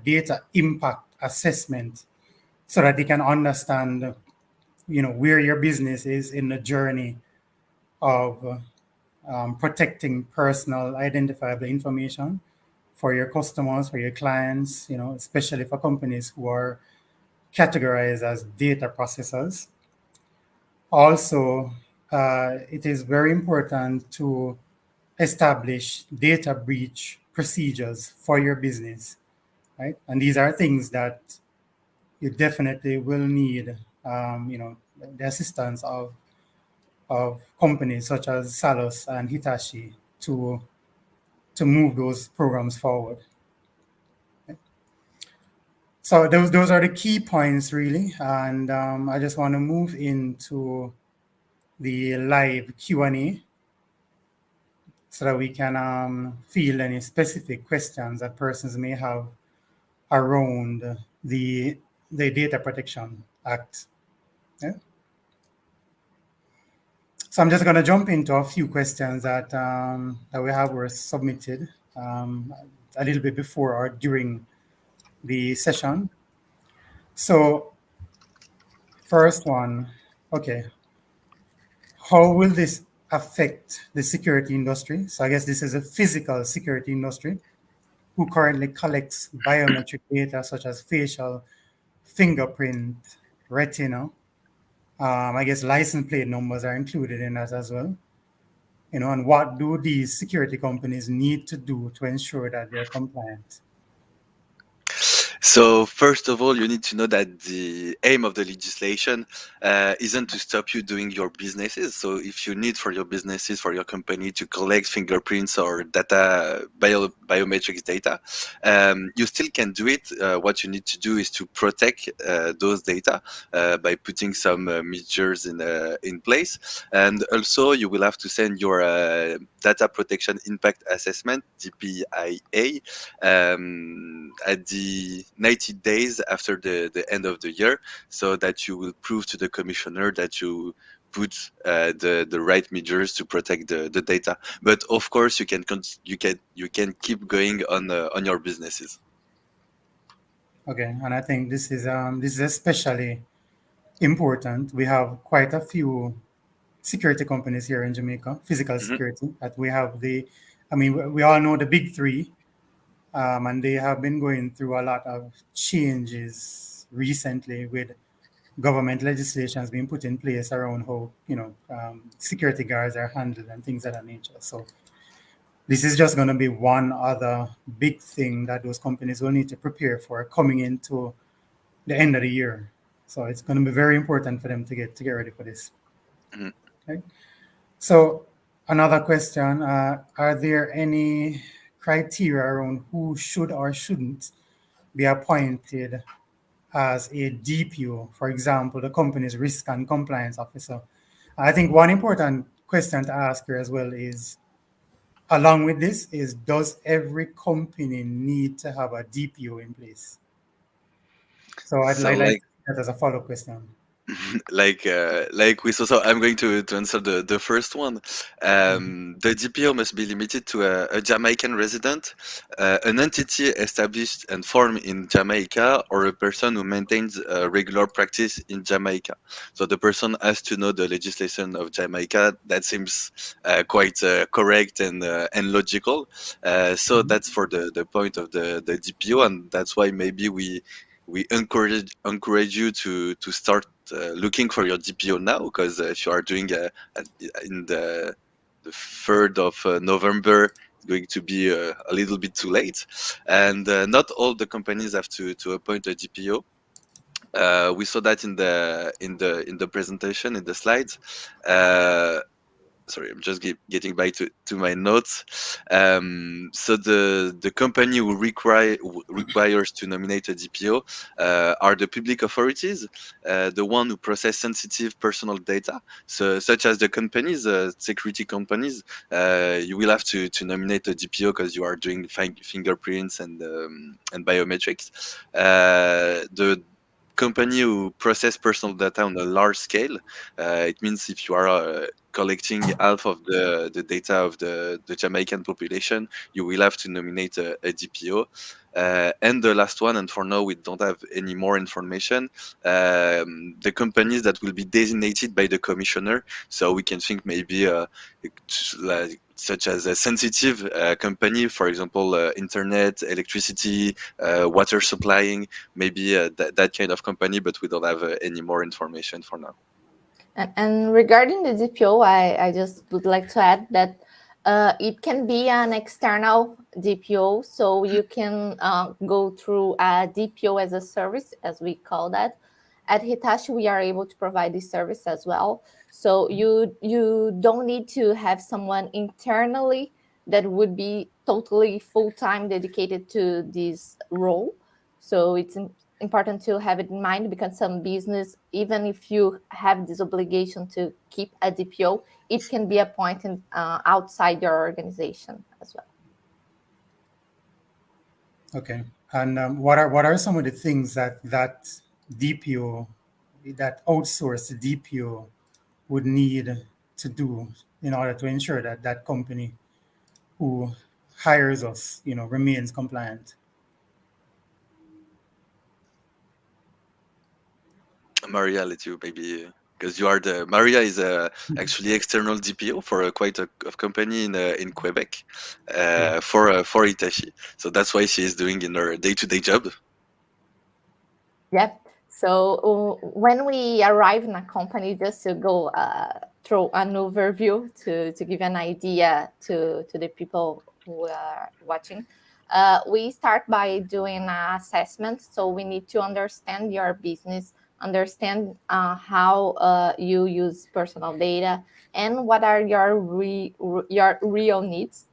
data impact assessment so that they can understand, where your business is in the journey of protecting personal identifiable information for your customers, for your clients, especially for companies who are categorized as data processors. Also, it is very important to establish data breach procedures for your business, right? And these are things that you definitely will need, the assistance of companies such as Salus and Hitachi to move those programs forward. So those are the key points, really, and I just want to move into the live Q&A so that we can field any specific questions that persons may have around the Data Protection Act. Yeah? So I'm just going to jump into a few questions that were submitted a little bit before or during the session. So first one, okay. How will this affect the security industry? So I guess this is a physical security industry who currently collects biometric data such as facial, fingerprint, retina. I guess license plate numbers are included in that as well. And what do these security companies need to do to ensure that they're compliant? So first of all, you need to know that the aim of the legislation isn't to stop you doing your businesses. So if you need for your businesses, for your company to collect fingerprints or biometrics data, you still can do it. What you need to do is to protect those data by putting some measures in place. And also you will have to send your data protection impact assessment, DPIA, at the 90 days after the end of the year, so that you will prove to the commissioner that you put the right measures to protect the data. But of course, you can keep going on your businesses. Okay, and I think this is especially important. We have quite a few security companies here in Jamaica, physical Mhm. security. That we have I mean, we all know the big three, and they have been going through a lot of changes recently with government legislations being put in place around how security guards are handled and things of that nature. So this is just going to be one other big thing that those companies will need to prepare for coming into the end of the year. So it's going to be very important for them to get ready for this. Mhm. Okay. So another question: are there any criteria around who should or shouldn't be appointed as a DPO? For example, the company's risk and compliance officer. I think one important question to ask here as well is, along with this, is does every company need to have a DPO in place? So I'd So like like that as a follow-up question. like we saw, so I'm going to answer the first one. The DPO must be limited to a Jamaican resident, an entity established and formed in Jamaica, or a person who maintains a regular practice in Jamaica. So the person has to know the legislation of Jamaica. That seems quite correct and logical. So that's for the point of the DPO, and that's why maybe we encourage you to start looking for your DPO now, because if you are doing in the 3rd of November, it's going to be a little bit too late, and not all the companies have to appoint a DPO. We saw that in the presentation, in the slides. Sorry, I'm just getting back to my notes. So the company who requires to nominate a DPO are the public authorities, the one who process sensitive personal data. So such as the companies, security companies, you will have to nominate a DPO because you are doing fingerprints and biometrics. The company who process personal data on a large scale, it means if you are collecting half of the data of the Jamaican population, you will have to nominate a DPO. And the last one, and for now we don't have any more information, the companies that will be designated by the commissioner. So we can think maybe like, such as a sensitive company, for example, internet, electricity, water supplying, maybe that kind of company, but we don't have any more information for now. And regarding the DPO, I just would like to add that it can be an external DPO, so you can go through a DPO as a service, as we call that. At Hitachi, we are able to provide this service as well. So you don't need to have someone internally that would be totally full-time dedicated to this role. So it's important to have it in mind, because some business, even if you have this obligation to keep a DPO, it can be appointed outside your organization as well. Okay. And what are some of the things that DPO, that outsourced DPO, would need to do in order to ensure that that company who hires us, remains compliant? Maria, let you maybe, because you are Maria is actually external DPO for quite a company in Quebec, for Hitachi. So that's why she is doing in her day-to-day job. Yep. So when we arrive in a company, just to go through an overview to give an idea to the people who are watching, we start by doing an assessment. So we need to understand your business, understand how you use personal data, and what are your real needs.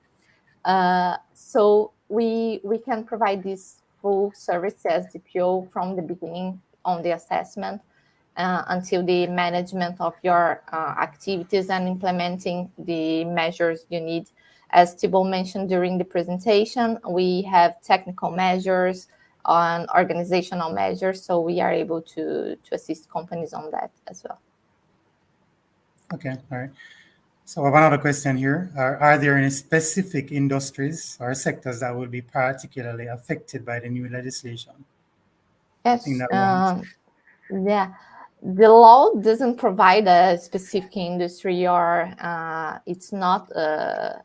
So we can provide this full service as DPO from the beginning on the assessment until the management of your activities and implementing the measures you need. As Thibault mentioned during the presentation, we have technical measures on organizational measures, so we are able to assist companies on that as well. Okay, all right. So I have another question here. Are there any specific industries or sectors that will be particularly affected by the new legislation? I think Yes. that one. Yeah. The law doesn't provide a specific industry, or it's not a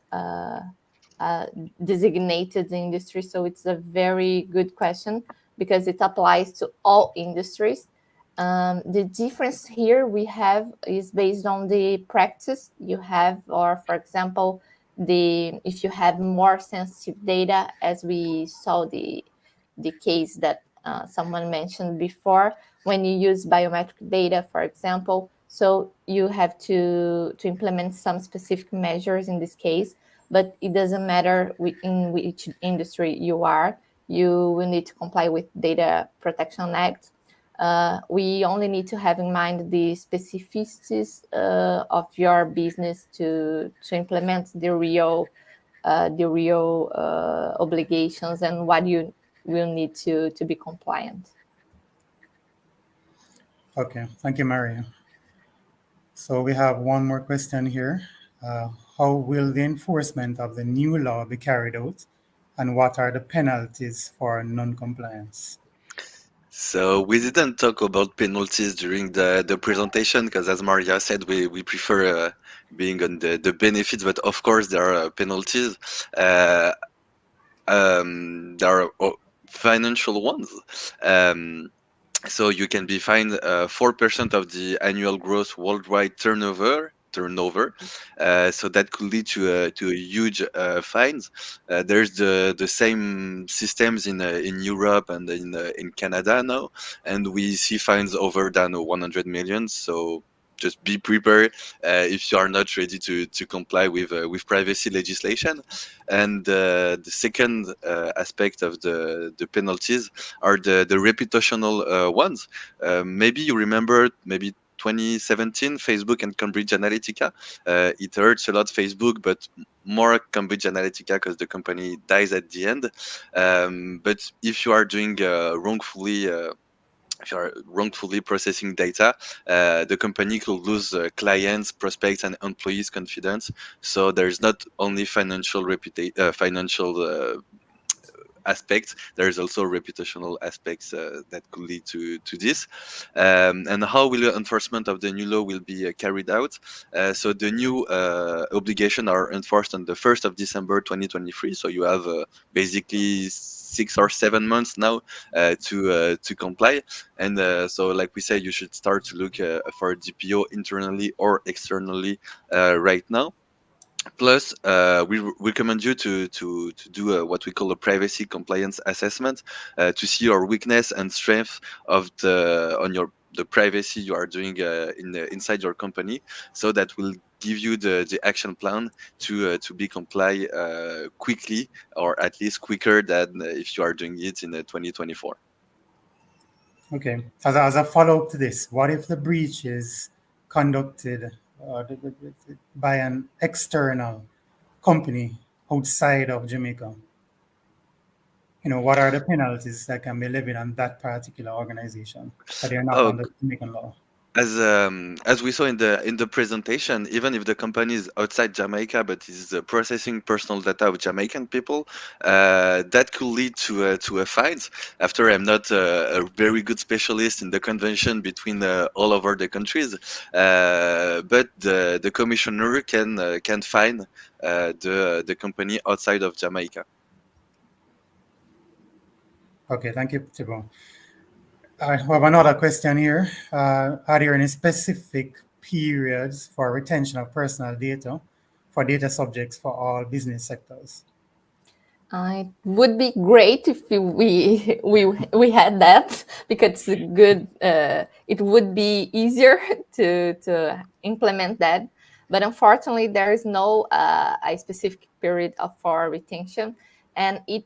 designated industry. So it's a very good question because it applies to all industries. The difference here we have is based on the practice you have, or for example, if you have more sensitive data, as we saw the case that someone mentioned before, when you use biometric data, for example. So you have to implement some specific measures in this case, but it doesn't matter in which industry you are. You will need to comply with Data Protection Act. We only need to have in mind the specificities of your business to implement the real obligations and what you will need to be compliant. Okay, thank you, Maria. So we have one more question here. How will the enforcement of the new law be carried out, and what are the penalties for non-compliance? So we didn't talk about penalties during the presentation because, as Maria said, we prefer being on the benefits, but of course there are penalties. Uh, there are financial ones. Um, so you can be fined 4% of the annual gross worldwide turnover. So that could lead to a huge fines. There's the same systems in Europe and in Canada now, and we see fines over than 100 million. So just be prepared if you are not ready to comply with privacy legislation. And the second aspect of the penalties are the reputational ones. Maybe you remember, maybe 2017, Facebook and Cambridge Analytica. It hurts a lot Facebook, but more Cambridge Analytica because the company dies at the end. But if you are doing wrongfully, if you are wrongfully processing data, the company could lose clients, prospects, and employees' confidence. So there's not only financial aspects. There's also reputational aspects that could lead to this. And how will the enforcement of the new law will be carried out? So the new obligation are enforced on the 1st of December 2023. So you have basically 6 or 7 months now to comply. And so, like we said, you should start to look for DPO internally or externally right now. Plus, we recommend you to do what we call a privacy compliance assessment to see your weakness and strength of the privacy you are doing inside your company. So that will give you the action plan to be comply quickly, or at least quicker than if you are doing it in 2024. Okay, as a follow-up to this, what if the breach is conducted by an external company outside of Jamaica? What are the penalties that can be levied on that particular organization that they are not Oh, under Jamaican law? as we saw in the presentation, even if the company is outside Jamaica but is processing personal data of Jamaican people, that could lead to a fines. After, I'm not a very good specialist in the convention between all over the countries, but the commissioner can fine the company outside of Jamaica. Okay, thank you, Thibault. I have another question here. Are there any specific periods for retention of personal data for data subjects for all business sectors? It would be great if we had that, because it's good. It would be easier to implement that, but unfortunately, there is no a specific period for retention, and it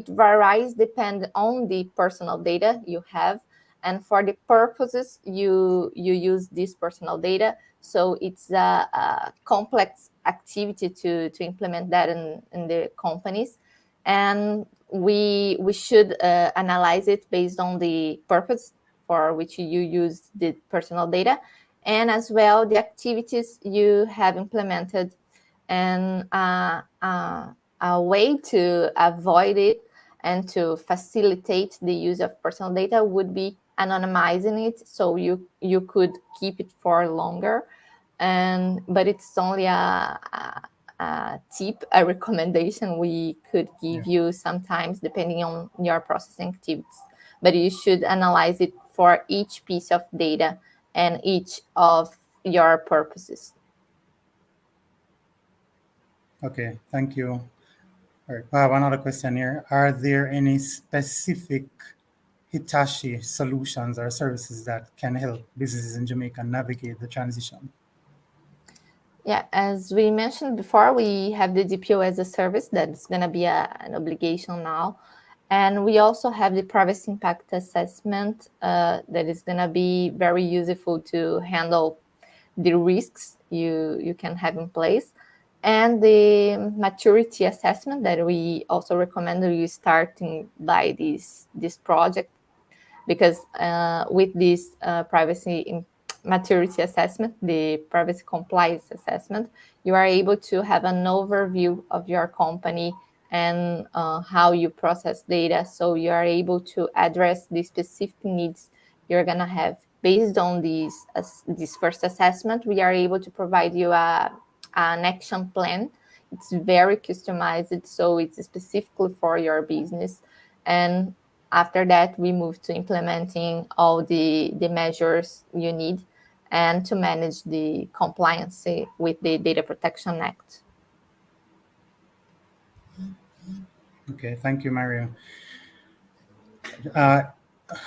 varies depend on the personal data you have, and for the purposes you use this personal data. So it's a complex activity to implement that in the companies, and we should analyze it based on the purpose for which you use the personal data, and as well the activities you have implemented, and a way to avoid it and to facilitate the use of personal data would be anonymizing it, so you could keep it for longer. But it's only a tip, a recommendation we could give you sometimes depending on your processing activities. But you should analyze it for each piece of data and each of your purposes. Okay, thank you. All right, I have another question here. Are there any specific Hitachi solutions or services that can help businesses in Jamaica navigate the transition? Yeah, as we mentioned before, we have the DPO as a service that's going to be an obligation now. And we also have the privacy impact assessment that is going to be very useful to handle the risks you can have in place. And the maturity assessment that we also recommend you starting by this project, because with this privacy maturity assessment, the privacy compliance assessment, you are able to have an overview of your company and how you process data. So you are able to address the specific needs you're going to have. Based on this first assessment, we are able to provide you an action plan. It's very customized, so it's specifically for your business. And after that, we move to implementing all the measures you need and to manage the compliance with the Data Protection Act. Okay, thank you, Mario.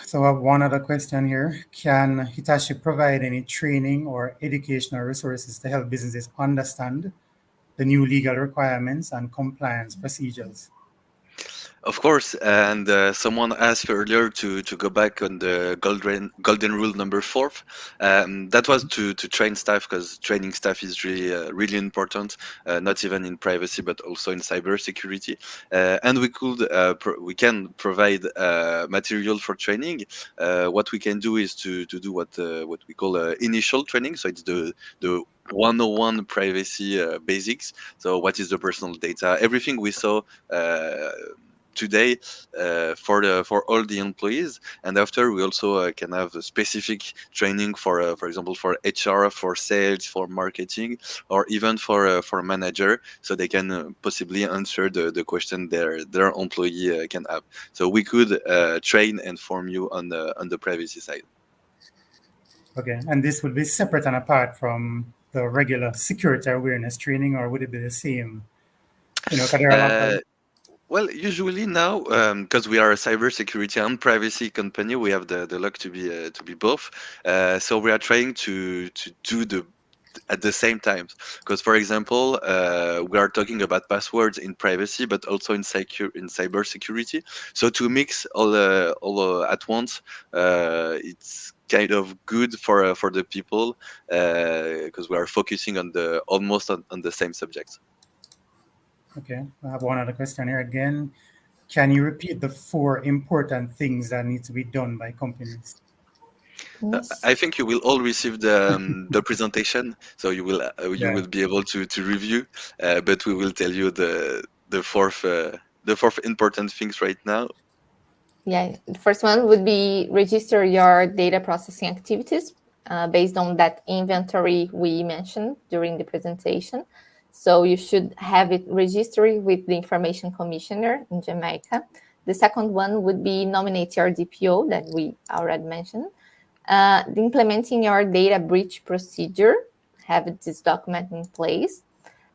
So I have one other question here. Can Hitachi provide any training or educational resources to help businesses understand the new legal requirements and compliance procedures? Of course, and someone asked earlier to go back on the golden rule number 4. That was to train staff, because training staff is really important, not even in privacy but also in cybersecurity. And we can provide material for training. What we can do is to do what we call initial training. So it's the 101 privacy basics. So what is the personal data? Everything we saw today for all the employees. And after, we also can have a specific training for example, for HR, for sales, for marketing, or even for a manager, so they can possibly answer the question their employee can have. So we could train and form you on the privacy side. Okay, and this would be separate and apart from the regular security awareness training, or would it be the same? You know, 'cause there are a lot of Well, usually now, because we are a cybersecurity and privacy company, we have the luck to be both. So we are trying to do the at the same time. Because, for example, we are talking about passwords in privacy, but also in cybersecurity. So to mix all at once, it's kind of good for the people, because we are focusing on almost on the same subjects. Okay, I have one other question here again. Can you repeat the 4 important things that need to be done by companies? I think you will all receive the presentation, so you Yeah. will be able to review. But we will tell you the fourth important things right now. Yeah, the first one would be register your data processing activities based on that inventory we mentioned during the presentation. So you should have it registered with the Information Commissioner in Jamaica. The second one would be nominate your DPO that we already mentioned. Implementing your data breach procedure, have this document in place.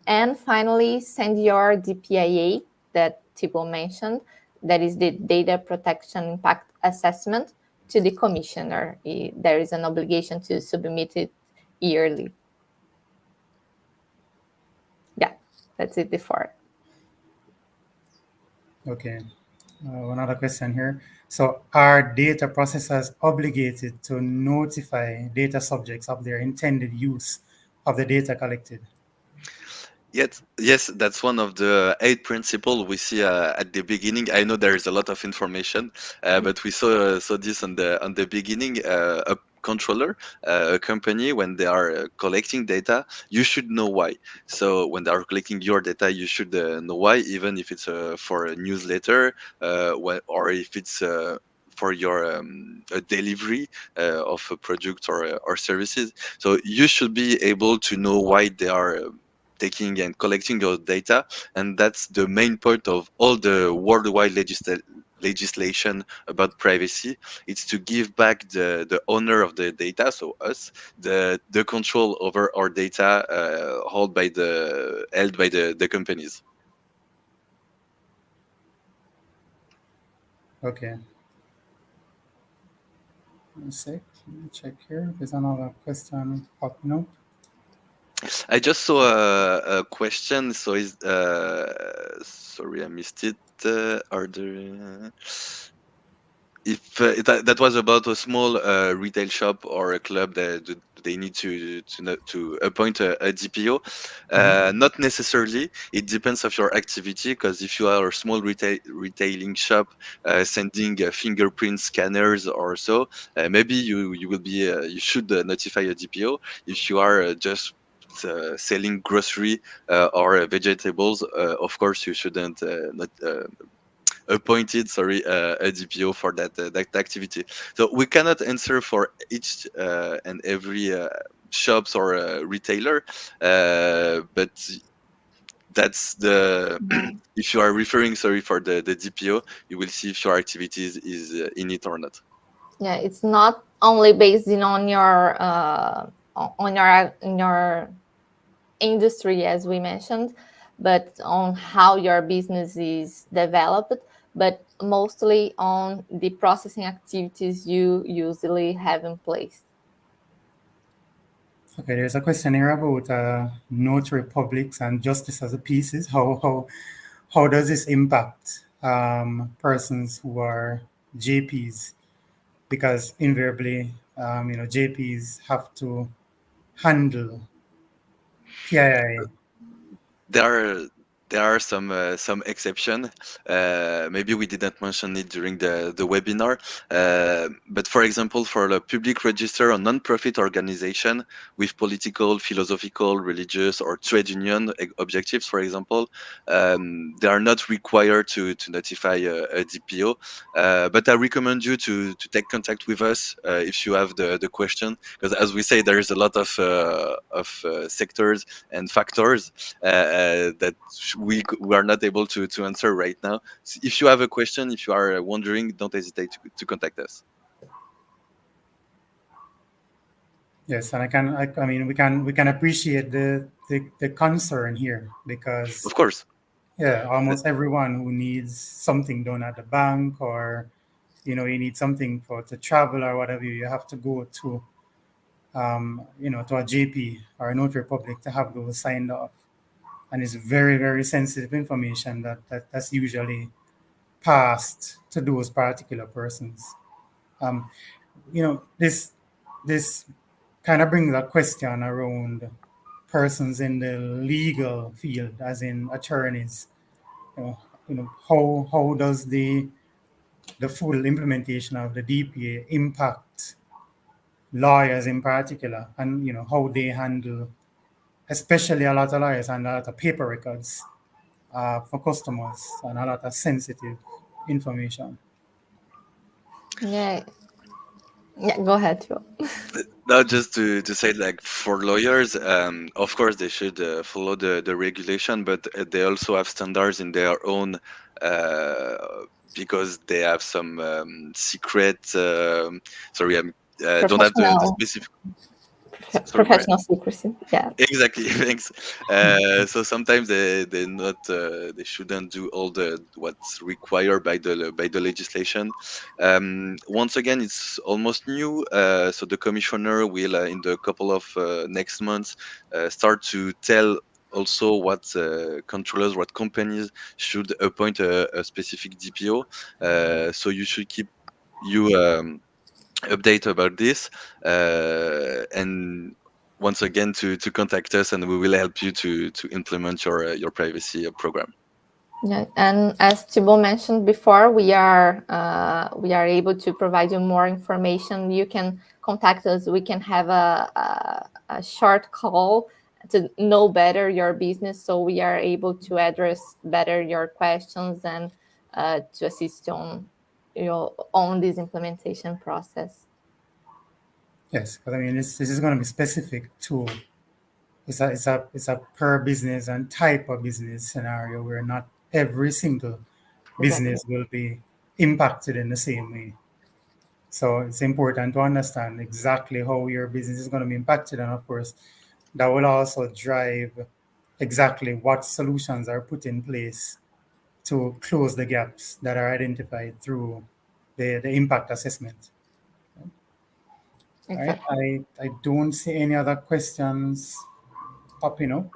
And finally, send your DPIA that Thibault mentioned, that is the Data Protection Impact Assessment, to the commissioner. There is an obligation to submit it yearly. Yeah, that's it before. Okay. Another question here. So, are data processors obligated to notify data subjects of their intended use of the data collected? Yes, that's one of the 8 principles we see at the beginning. I know there is a lot of information, but we saw this on the beginning. controller, a company, when they are collecting data, you should know why. So when they are collecting your data, you should know why, even if it's for a newsletter, or if it's for your a delivery of a product or services. So you should be able to know why they are taking and collecting your data, and that's the main point of all the worldwide legislation about privacy. It's to give back the owner of the data, so us, the control over our data held by the companies. Okay. One sec. Let me check here. There's another question popping up. I just saw a question. So is sorry, I missed it. Are there? If that was about a small retail shop or a club that they need to appoint a DPO, not necessarily. It depends of your activity, because if you are a small retailing shop sending fingerprint scanners or so, maybe you will be you should notify a DPO. If you are just selling grocery or vegetables, of course you shouldn't not appointed, sorry, a DPO for that activity. So we cannot answer for each and every shops or retailer, but that's the if you are referring, sorry, for the DPO, you will see if your activities is in it or not. Yeah, it's not only based on your industry, as we mentioned, but on how your business is developed, but mostly on the processing activities you usually have in place. Okay, there's a question here about notary publics and justice as a pieces. How does this impact persons who are JPs? Because invariably, JPs have to handle PII. There are there are some exception. Maybe we didn't mention it during the webinar, but for example, for a public register or non-profit organization with political, philosophical, religious, or trade union objectives, for example, they are not required to notify a DPO. But I recommend you to take contact with us if you have the question, because as we say, there is a lot of sectors and factors that we are not able to answer right now. So if you have a question, if you are wondering, don't hesitate to contact us. Yes, and I mean, we can appreciate the concern here, because Of course. yeah, almost everyone who needs something done at the bank, or you need something for to travel or whatever, you have to go to to a JP or a notary public to have those signed off, and it's very, very sensitive information that's usually passed to those particular persons. Um, this kind of brings a question around persons in the legal field, as in attorneys. You know, how does the full implementation of the DPA impact lawyers in particular, and how they handle, especially a lot of lawyers and a lot of paper records for customers, and a lot of sensitive information. Yeah, yeah. Go ahead, Joe. Now, just to say, like, for lawyers, of course they should follow the regulation, but they also have standards in their own, uh, because they have some secret. Sorry, I don't have the Professional, specific. Sorry, Maria. professional secrecy. Yeah. Exactly, thanks. So sometimes they not they shouldn't do all the what's required by the legislation. Once again, it's almost new. So the commissioner will, in the couple of next months, start to tell also what controllers, what companies should appoint a specific DPO. So you should keep you update about this, and once again to contact us, and we will help you to implement your privacy program. Yeah, and as Thibault mentioned before, we are able to provide you more information. You can contact us. We can have a short call to know better your business, so we are able to address better your questions and to assist you on this implementation process. Yes, because I mean, this is going to be specific to it's a per business and type of business scenario where not every single Exactly. business will be impacted in the same way. So it's important to understand exactly how your business is going to be impacted, and of course, that will also drive exactly what solutions are put in place to close the gaps that are identified through the impact assessment. All right. Exactly. I don't see any other questions popping up.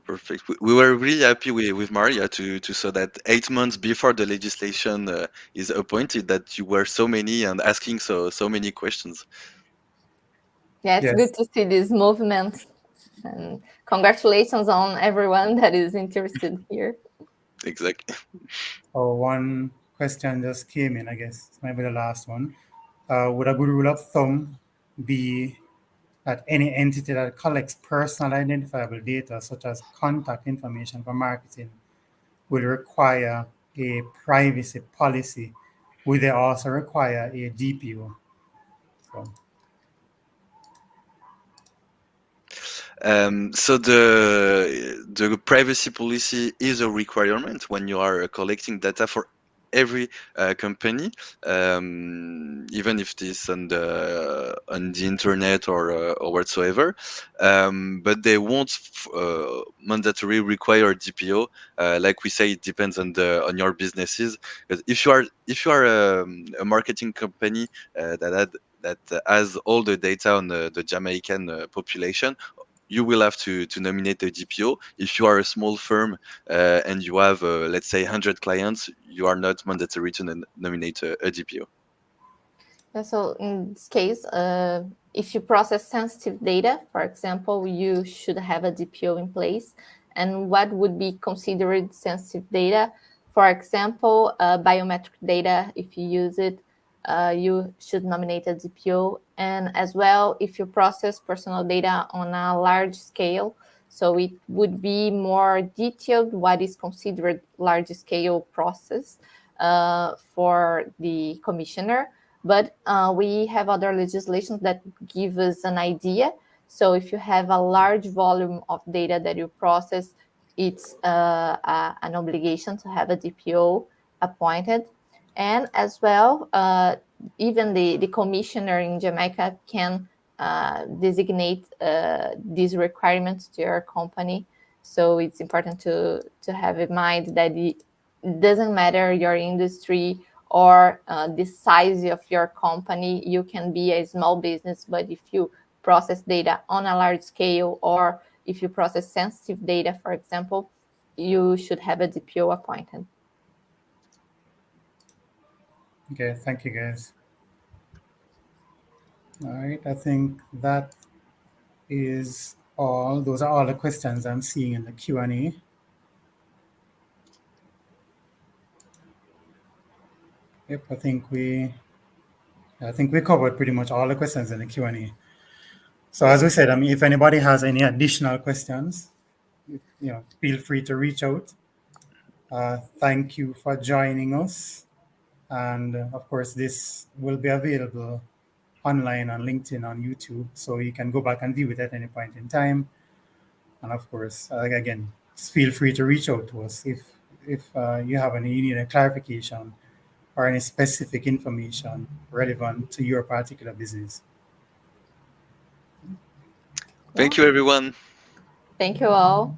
Perfect. We were really happy with Maria to saw that 8 months before the legislation is appointed, that you were so many and asking so many questions. Yeah, it's Yes. good to see this movement, and congratulations on everyone that is interested here. Exactly. Oh, one question just came in, I guess. It might be the last one. Would a good rule of thumb be that any entity that collects personal identifiable data, such as contact information for marketing, will require a privacy policy? Will they also require a DPO? So, So the privacy policy is a requirement when you are collecting data for every company, even if this on the internet or whatsoever. But they won't mandatory require DPO. Like we say, it depends on your businesses. Because if you are a marketing company that has all the data on the Jamaican population, you will have to nominate a DPO. If you are a small firm and you have, let's say, 100 clients, you are not mandatory to nominate a DPO. Yeah, so in this case, if you process sensitive data, for example, you should have a DPO in place. And what would be considered sensitive data? For example, biometric data, if you use it, you should nominate a DPO. And as well, if you process personal data on a large scale, so it would be more detailed what is considered large scale process for the commissioner. But we have other legislations that give us an idea. So if you have a large volume of data that you process, it's an obligation to have a DPO appointed. And as well, even the commissioner in Jamaica can designate these requirements to your company. So it's important to have in mind that it doesn't matter your industry or the size of your company. You can be a small business, but if you process data on a large scale, or if you process sensitive data, for example, you should have a DPO appointed. okay, thank you guys. All right, I think that is all. Those are all the questions I'm seeing in the Q&A. Yep, I think we covered pretty much all the questions in the Q&A. So as we said, I mean, if anybody has any additional questions, feel free to reach out. Thank you for joining us. And of course, this will be available online on LinkedIn, on YouTube, so you can go back and view it at any point in time. And of course, again, feel free to reach out to us if you have any you need a clarification or any specific information relevant to your particular business. Thank you, everyone. Thank you all.